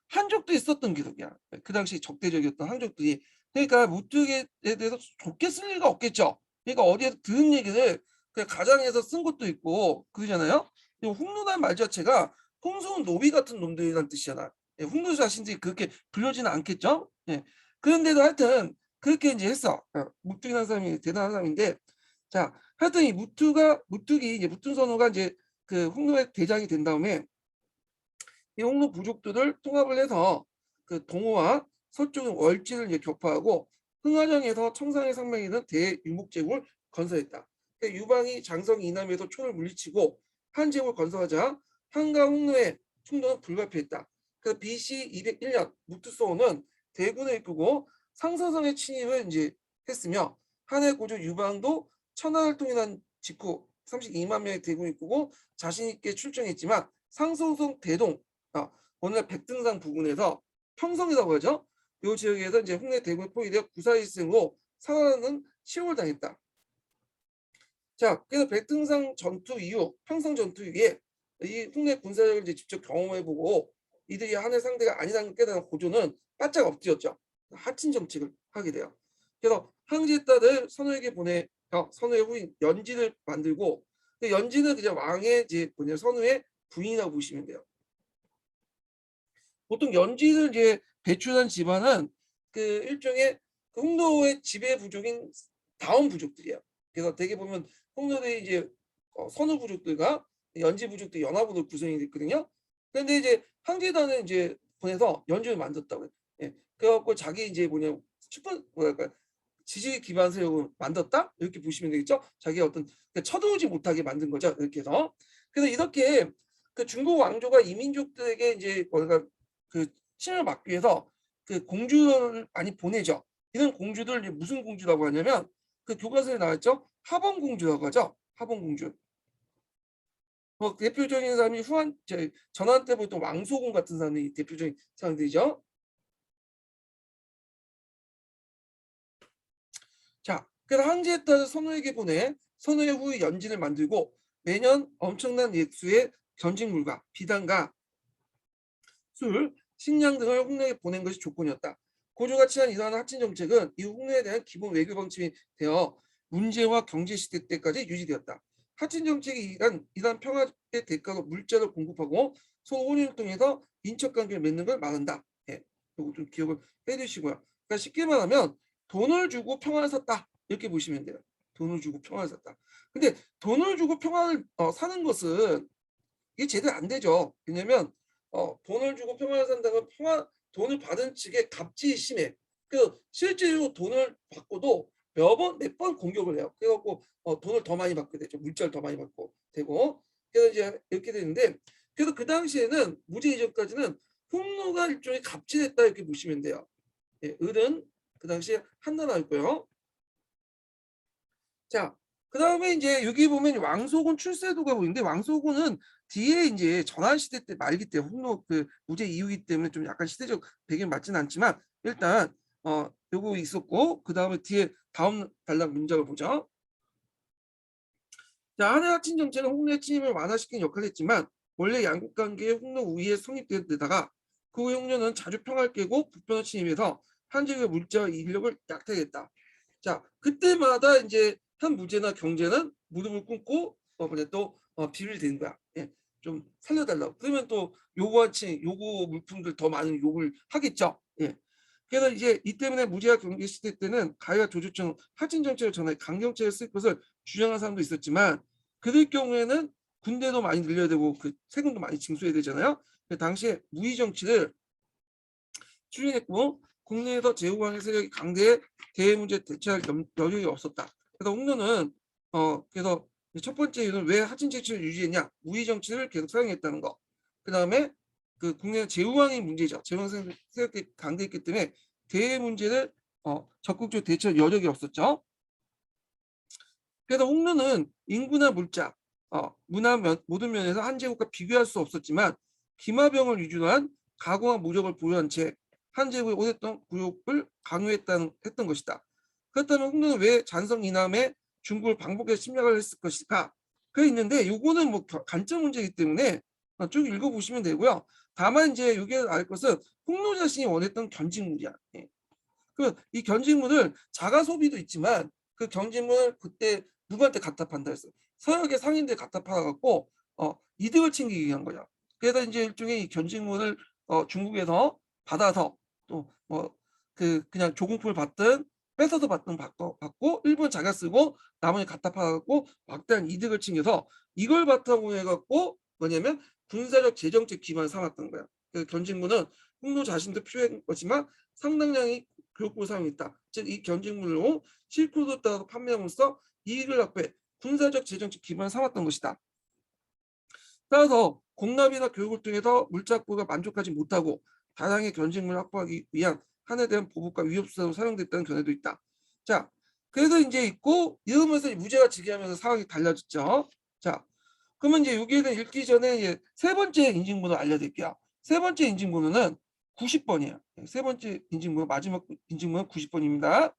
한족도 있었던 기록이야. 그 당시 적대적이었던 한족들이. 그러니까 무뚝에 대해서 좋게 쓸 리가 없겠죠. 그러니까 어디에서 들은 얘기를 그냥 가장해서 쓴 것도 있고 그러잖아요. 홍로라는 말 자체가 홍수는 노비 같은 놈들이란 뜻이잖아. 예, 홍노 자신들이 그렇게 불려지는 않겠죠. 예. 그런데도 하여튼 그렇게 이제 했어. 무뚝이라는 사람이 대단한 사람인데, 자, 하여튼 이 무뚝이 이제 무뚝선호가 이제 그 홍노의 대장이 된 다음에 이 홍노 부족들을 통합을 해서 그 동호와 서쪽의 월진을 이제 격파하고 흥화정에서 청상의 상명에 있는 대유목제국을 건설했다. 그러니까 유방이 장성 이남에서 초를 물리치고 한 제국을 건설하자 한과 홍노의 충돌은 불가피했다. 그래서 BC 201년 무투소는 대군을 이끌고 상서성의 침입을 이제 했으며 한해 고조 유방도 천하를 통일한 직후 32만 명의 대군을 이끌고 자신 있게 출정했지만 상소성 대동 오늘 백등산 부근에서 평성이라고 하죠. 이 지역에서 이제 홍내 대군이 포위되어 구사일승으로 사흘은 시험을 당했다. 자, 그래서 백등산 전투 이후 평성 전투 이후에 이 홍내 군사력을 이제 직접 경험해보고 이들이 한해 상대가 아니라는 걸 깨달은 고조는 바짝 엎드렸죠. 하친 정책을 하게 돼요. 그래서 황제의 딸을 선우에게 보내 선우의 후인 연지를 만들고 연지는 그냥 왕의 이제 선우의 부인이라고 보시면 돼요. 보통 연지를 이제 배출한 집안은 그 일종의 그 홍도의 지배 부족인 다원 부족들이에요. 그래서 대개 보면 홍도의 이제 선우 부족들과 연지 부족들 연합으로 구성이 됐거든요. 그런데 이제 황제단을 이제 보내서 연주를 만들었다고 해요. 예. 그래갖고 자기 이제 슈퍼 뭐랄까 지지 기반 세력을 만들었다 이렇게 보시면 되겠죠. 자기가 어떤 쳐들어오지 못하게 만든 거죠. 이렇게 해서 그래서 이렇게 그 중국 왕조가 이민족들에게 이제 뭔가 그 신을 막기 위해서 그 공주를 많이 보내죠. 이런 공주들 무슨 공주라고 하냐면 그 교과서에 나왔죠. 하범공주라고 하죠. 하범공주. 뭐 대표적인 사람이 전환 때 보통 왕소공 같은 사람이 대표적인 사람들이죠. 자, 그래서 황제에 따라 선우에게 보내 선우의 후에 연진을 만들고 매년 엄청난 액수의 견직물과 비단과 술, 식량 등을 홍내에 보낸 것이 조건이었다. 고조가 취한 이러한 하친 정책은 이후 홍내에 대한 기본 외교 방침이 되어 문제와 경제 시대 때까지 유지되었다. 하친 정책이 이러한 평화의 대가로 물자를 공급하고 소혼인을 통해서 인척 관계를 맺는 걸 말한다. 예, 이거 좀 기억을 해두시고요. 그러니까 쉽게 말하면 돈을 주고 평화를 샀다 이렇게 보시면 돼요. 돈을 주고 평화를 샀다. 근데 돈을 주고 평화를 사는 것은 이게 제대로 안 되죠. 왜냐면 돈을 주고 평화를 산다면 돈을 받은 측의 갑질이 심해. 그 실제로 돈을 받고도 몇 번 공격을 해요. 그래갖고 돈을 더 많이 받게 되죠. 물자를 더 많이 받고 되고. 그래서 이제 이렇게 되는데 그래서 그 당시에는 무제 이전까지는 홍노가 일종의 갑질했다 이렇게 보시면 돼요. 예, 을은 그 당시에 한나라였고요. 자, 그 다음에 이제 여기 보면 왕소군 출세도가 보이는데 왕소군은 뒤에 이제 전환시대 때 말기 때문에 홍로 그 무제 이후이기 때문에 좀 약간 시대적 배경이 맞지는 않지만 일단 요거 있었고 그 다음에 뒤에 다음 단락 문장을 보죠. 자, 한해 하친 정책은 홍로의 침입을 완화시키는 역할을 했지만 원래 양국 관계의 홍로 우위에 성립된 데다가 그 후에 홍로는 자주 평화를 깨고 북변을 침입해서 한국의 물자와 인력을 약탈했다. 자, 그때마다 이제 한 무제나 경제는 무릎을 꿇고 또 비밀이 되는 거야. 예, 좀 살려달라고. 그러면 또 요구 물품들 더 많은 요구를 하겠죠. 예. 그래서 이제 이 때문에 무제와 경제 시대 때는 가해와 조조청 하진 정책을 전해 강경책을 쓸 것을 주장한 사람도 있었지만 그들 경우에는 군대도 많이 늘려야 되고 그 세금도 많이 징수해야 되잖아요. 그 당시에 무위 정치를 추진했고 국내에서 제후왕의 세력이 강대해 대외 문제 대처할 여력이 없었다. 그래서 홍노는 그래서 첫 번째 이유는 왜 하친 정치를 유지했냐? 무위 정치를 계속 사용했다는 거. 그 다음에 그 국내 제후왕의 문제죠. 제후왕 세력이 강대했기 때문에 대외 문제를 적극적으로 대처할 여력이 없었죠. 그래서 홍노는 인구나 물자, 문화 모든 면에서 한 제국과 비교할 수 없었지만 기마병을 위주로 가공화 무력을 보유한 채 한 제국의 오랫동안 굴욕을 강요했던 것이다. 그렇다면 홍노는 왜 잔성 이남에 중국을 방북해서 침략을 했을 것일까? 그게 있는데 요거는 뭐 관점 문제이기 때문에 쭉 읽어보시면 되고요. 다만 이제 여기에 알 것은 홍노 자신이 원했던 견직물이야. 예. 이 견직물을 자가 소비도 있지만 그 견직물을 그때 누구한테 갖다 판다 했어요. 서역의 상인들 갖다 팔아갖고 이득을 챙기기 위한 거죠. 그래서 이제 일종의 이 견직물을 중국에서 받아서 또 뭐 그냥 조공품을 받든 뺏어서 받든 받고 일본 자기가 쓰고 나머지 갖다 팔아갖고 막대한 이득을 챙겨서 이걸 바탕으로 해갖고 뭐냐면 군사적 재정적 기반을 삼았던 거야. 그 견직문은 홍노 자신도 필요한 거지만 상당량의 교육부 사용이 있다. 즉 이 견직문으로 실크로드 따라서 판매함으로써 이익을 확보해 군사적 재정적 기반을 삼았던 것이다. 따라서 공납이나 교육을 통해서 물자국가 만족하지 못하고 다량의 견직물을 확보하기 위한 한에 대한 보복과 위협수사로 사용됐다는 견해도 있다. 자, 그래서 이제 있고 이러면서 무죄가 직위하면서 상황이 달라졌죠. 자, 그러면 이제 여기에는 읽기 전에 이제 세 번째 인증번호 알려드릴게요. 세 번째 인증번호는 90번이에요. 세 번째 인증번호 마지막 인증번호 90번입니다.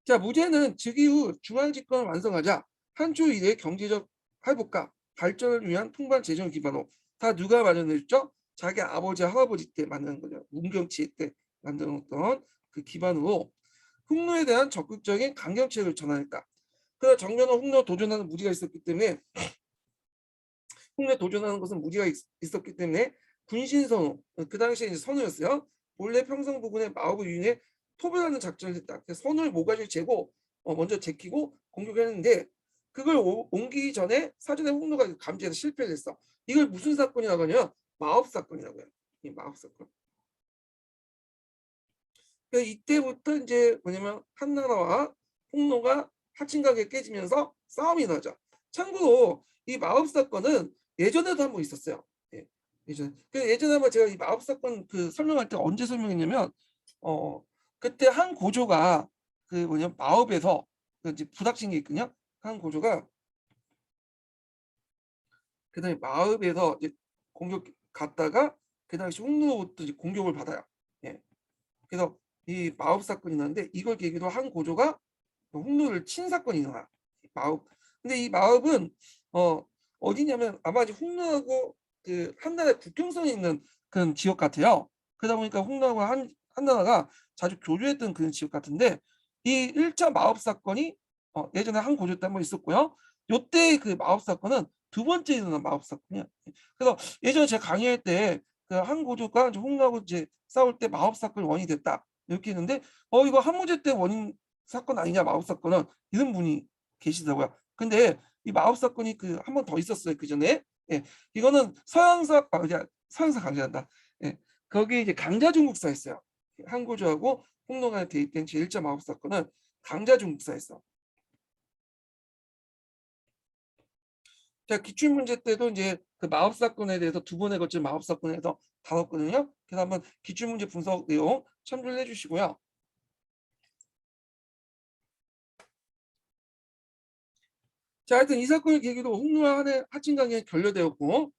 자, 무죄는 즉위 후 중앙집권을 완성하자 한초 이내의 경제적 회복과 발전을 위한 풍부한 재정 기반으로 다 누가 마련했죠? 자기 아버지 할아버지 때 만든 거죠. 문경치에 때 만들었던 그 기반으로 흑노에 대한 적극적인 강경책을 전환했다. 그러나 정면은 흑노 도전하는 무리가 있었기 때문에 흑노에 도전하는 것은 무리가 있었기 때문에 군신선호 그 당시에 이제 선호였어요. 본래 평성 부근의 마법을 이용해 토벌하는 작전을 했다. 선을 모가지를 재고 먼저 제키고 공격했는데 그걸 옮기기 전에 사전에 홍노가 감지해서 실패를 했어. 이걸 무슨 사건이라고 하냐? 마법 사건이라고 해요. 이 마법 사건. 이때부터 이제 뭐냐면 한나라와 홍노가 하친각에 깨지면서 싸움이 나죠. 참고로 이 마법 사건은 예전에도 한번 있었어요. 예, 예전에 한번 제가 이 마법 사건 그 설명할 때 언제 설명했냐면 그때 한 고조가 그 뭐냐 마법에서 그 이제 부닥친 게 있거든요. 한 고조가 그다음에 마법에서 이제 공격 갔다가 그 당시 홍로부터 이제 공격을 받아요. 예. 그래서 이 마법 사건이 나는데 이걸 계기로 한 고조가 홍로를 친 사건이 일어나. 마법. 근데 이 마법은 어디냐면 아마 이제 홍로하고 그 한나라의 국경선에 있는 그런 지역 같아요. 그러다 보니까 홍로하고 한나라가 자주 교류했던 그런 지역 같은데 이 1차 마법 사건이 예전에 한 고조 때 한번 있었고요. 요때 그 마법 사건은 두 번째 일어난 마법 사건이야. 그래서 예전에 제가 강의할 때 그 한 고조가 이제 홍로하고 이제 싸울 때 마법 사건이 원인이 됐다 이렇게 했는데 이거 한무제 때 원인 사건 아니냐 마법 사건은 이런 분이 계시더라고요. 근데 이 마법 사건이 그 한 번 더 있었어요 그 전에. 예, 이거는 서양사 강제한다. 예, 거기 이제 강자중국사였어요. 한고조하고 홍노간에 대입된 제1차 마법 사건은 강자중국사였어. 제가 기출문제 때도 이제 그 마법 사건에 대해서 두 번에 걸친 마법 사건에서 다뤘거든요. 그래서 한번 기출문제 분석 내용 참조를 해주시고요. 자, 하여튼 이 사건을 계기로 홍노와 한해 하친강에 결렬되었고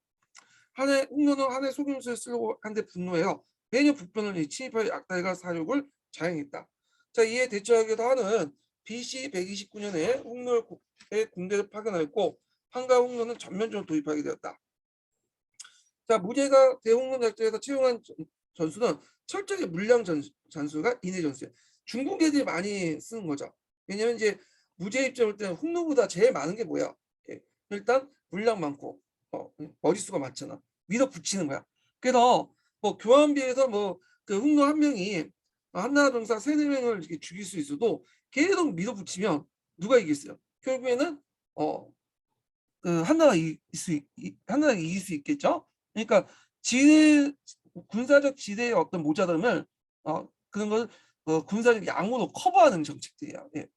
홍노는 한해 속임수를 쓰려고 한데 분노해요. 매년 북변을 침입하여 약탈과 사륙을 자행했다. 자, 이에 대처하기도 하는 BC 129년에 홍노의 군대를 파견하였고 한가 홍노는 전면적으로 도입하게 되었다. 자, 무죄가 대홍노 작전에서 채용한 전수는 철저히 물량 전수가 인해 전수예요. 중국 애들이 많이 쓰는 거죠. 왜냐면 이제 무죄 입장일 때는 홍노보다 제일 많은 게 뭐야? 일단 물량 많고 머릿수가 많잖아. 밀어붙이는 거야. 그래서 뭐 교환비에서 뭐 그 홍노 한 명이 한나라 병사 3-4명을 이렇게 죽일 수 있어도 계속 밀어붙이면 누가 이겼어요? 결국에는 한나라가 이길 수 있겠죠. 그러니까 군사적 지대의 어떤 모자람을 그런 걸 군사적 양으로 커버하는 정책들이야. 예.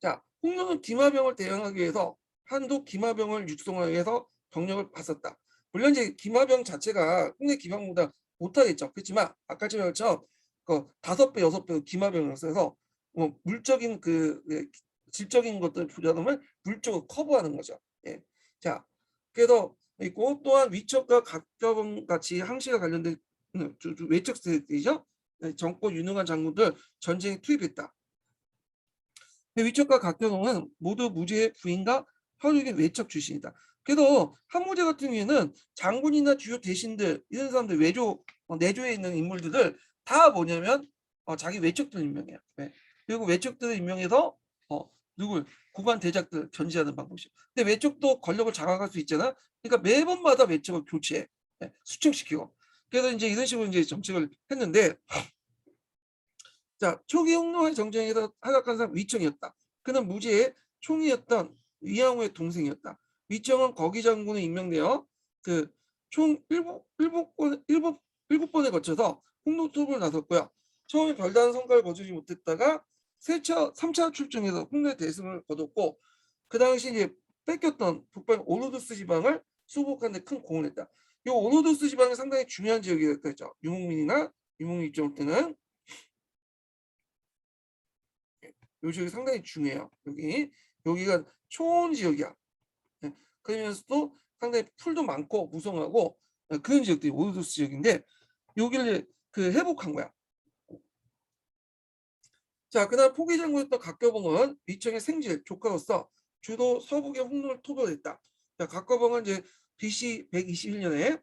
자, 홍노는 기마병을 대응하기 위해서 한도 기마병을 육성하기 위해서 병력을 봤었다. 물론 이제 기마병 자체가 국내 기마병보다 못하겠죠. 그렇지만 아까 전처럼 그 5배, 6배 기마병을 써서 물적인 질적인 것들 부담을 물적으로 커버하는 거죠. 예. 자, 그래서 있고 또한 위척과 각경 같이 항시가 관련된 외척 세력들이죠. 정권 유능한 장군들 전쟁에 투입했다. 위척과 각경은 모두 무죄의 부인과 혈육의 외척 출신이다. 그래서 한무제 같은 경우에는 장군이나 주요 대신들 이런 사람들 내조에 있는 인물들을 다 뭐냐면 자기 외척들 임명해요. 네. 그리고 외척들을 임명해서 누굴 고관 대작들 견제하는 방법이죠. 근데 외척도 권력을 장악할 수 있잖아. 그러니까 매번마다 외척을 교체해. 수축시키고. 그래서 이제 이런 식으로 이제 정책을 했는데, 자, 초기 홍노의 정쟁에서 하락한 사람 위청이었다. 그는 무지의 총이었던 위양후의 동생이었다. 위청은 거기 장군에 임명되어 그 총 일곱 번에 거쳐서 홍노 투입을 나섰고요. 처음에 별다른 성과를 거두지 못했다가 3차 출정에서 홍노의 대승을 거뒀고, 그 당시 이제 뺏겼던 북방 오노도스 지방을 수복하는 데 큰 공을 했다. 이 오노도스 지방이 상당히 중요한 지역이었죠. 유목민이나 유목민 입장 때는 이 지역이 상당히 중요해요. 여기가 초원 지역이야. 그러면서도 상당히 풀도 많고 무성하고 그런 지역들이 오르도스 지역인데 여기를 회복한 거야. 자, 그다음 포기 장군이었던 각교봉은 위청의 생질 조카로서 주도 서북의 홍노를 토벌했다. 자, 각교봉은 이제 BC 121년에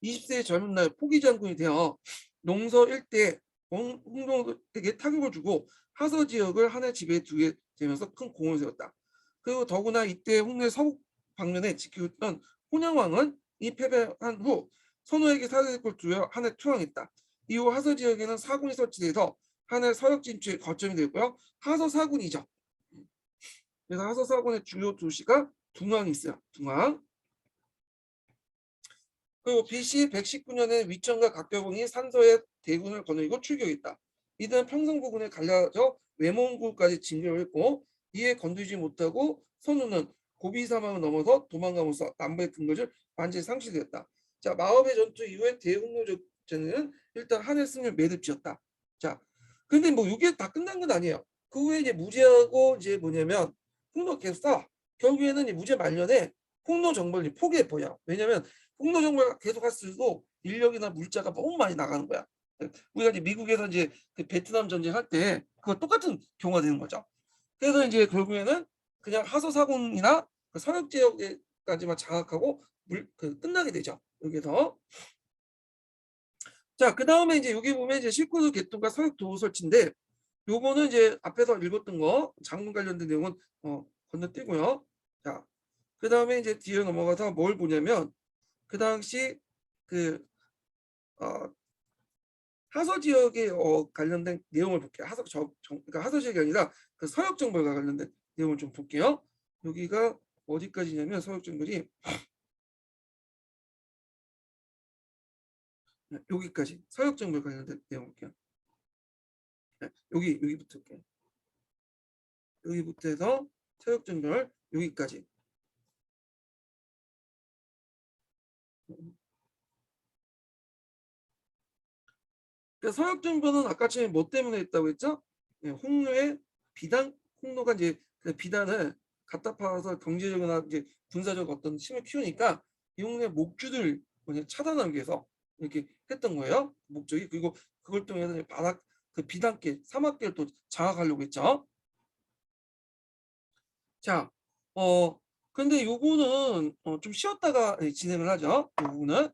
20세의 젊은 날 포기 장군이 되어 농서 일대 홍동에게 타격을 주고 하서 지역을 하나의 지배에 두게 되면서 큰 공을 세웠다. 그리고 더구나 이때 홍대 서북 방면에 지키던 혼양왕은 이 패배한 후 선호에게 사대국을 두어 한해 투항했다. 이후 하서 지역에는 사군이 설치돼서 한해 서역 진출의 거점이 되고요. 하서 사군이죠. 그래서 하서 사군의 주요 도시가 둥항이 있어요. 둥항. 그리고 BC 119년에 위청과 각교봉이 산서에 대군을 거느리고 출격했다. 이들은 평성 부근에 갈라져 외몬군까지 진격을 했고 이에 건드리지 못하고 선우는 고비 사망을 넘어서 도망가면서 남부의 근거를 완전히 상실되었다. 자, 마법의 전투 이후에 대홍로 전쟁은 일단 한해 승리를 매듭지었다. 자, 근데 뭐 이게 다 끝난 건 아니에요. 그 후에 이제 무제하고 이제 뭐냐면 홍로 계속 싸. 결국에는 이 무제 말년에 홍로 정벌이 포기해버려. 왜냐면 홍로 정벌 계속 할수록 인력이나 물자가 너무 많이 나가는 거야. 우리가 이제 미국에서 이제 그 베트남 전쟁 할 때 그거 똑같은 경우가 되는 거죠. 그래서 이제 결국에는 그냥 하서 사군이나 그 서역 지역까지만 장악하고 끝나게 되죠. 여기서. 자, 그 다음에 이제 여기 보면 이제 실구도 개통과 서역 도로 설치인데 요거는 이제 앞에서 읽었던 거 장군 관련된 내용은 건너뛰고요. 자, 그 다음에 이제 뒤에 넘어가서 뭘 보냐면 그 당시 그 하서 지역에 관련된 내용을 볼게요. 그러니까 하서 지역이 아니라 그 서역 정벌과 관련된 내용을 좀 볼게요. 여기가 어디까지냐면 서역 정벌이 여기까지 서역 정벌 관련된 내용 볼게요. 여기부터 볼게요. 여기부터 해서 서역 정벌 여기까지. 그러니까 서역 정벌은 아까 전에 뭐 때문에 했다고 했죠? 홍로의 비단, 홍로가 이제 그 비단을 갖다 팔아서 경제적이나 이제 군사적 어떤 힘을 키우니까 이 홍로의 목줄을 차단하기 위해서 이렇게 했던 거예요. 목적이. 그리고 그걸 통해서 바닥 그 비단길, 사막길을 또 장악하려고 했죠. 자, 근데 요거는 좀 쉬었다가 진행을 하죠. 요 부분은.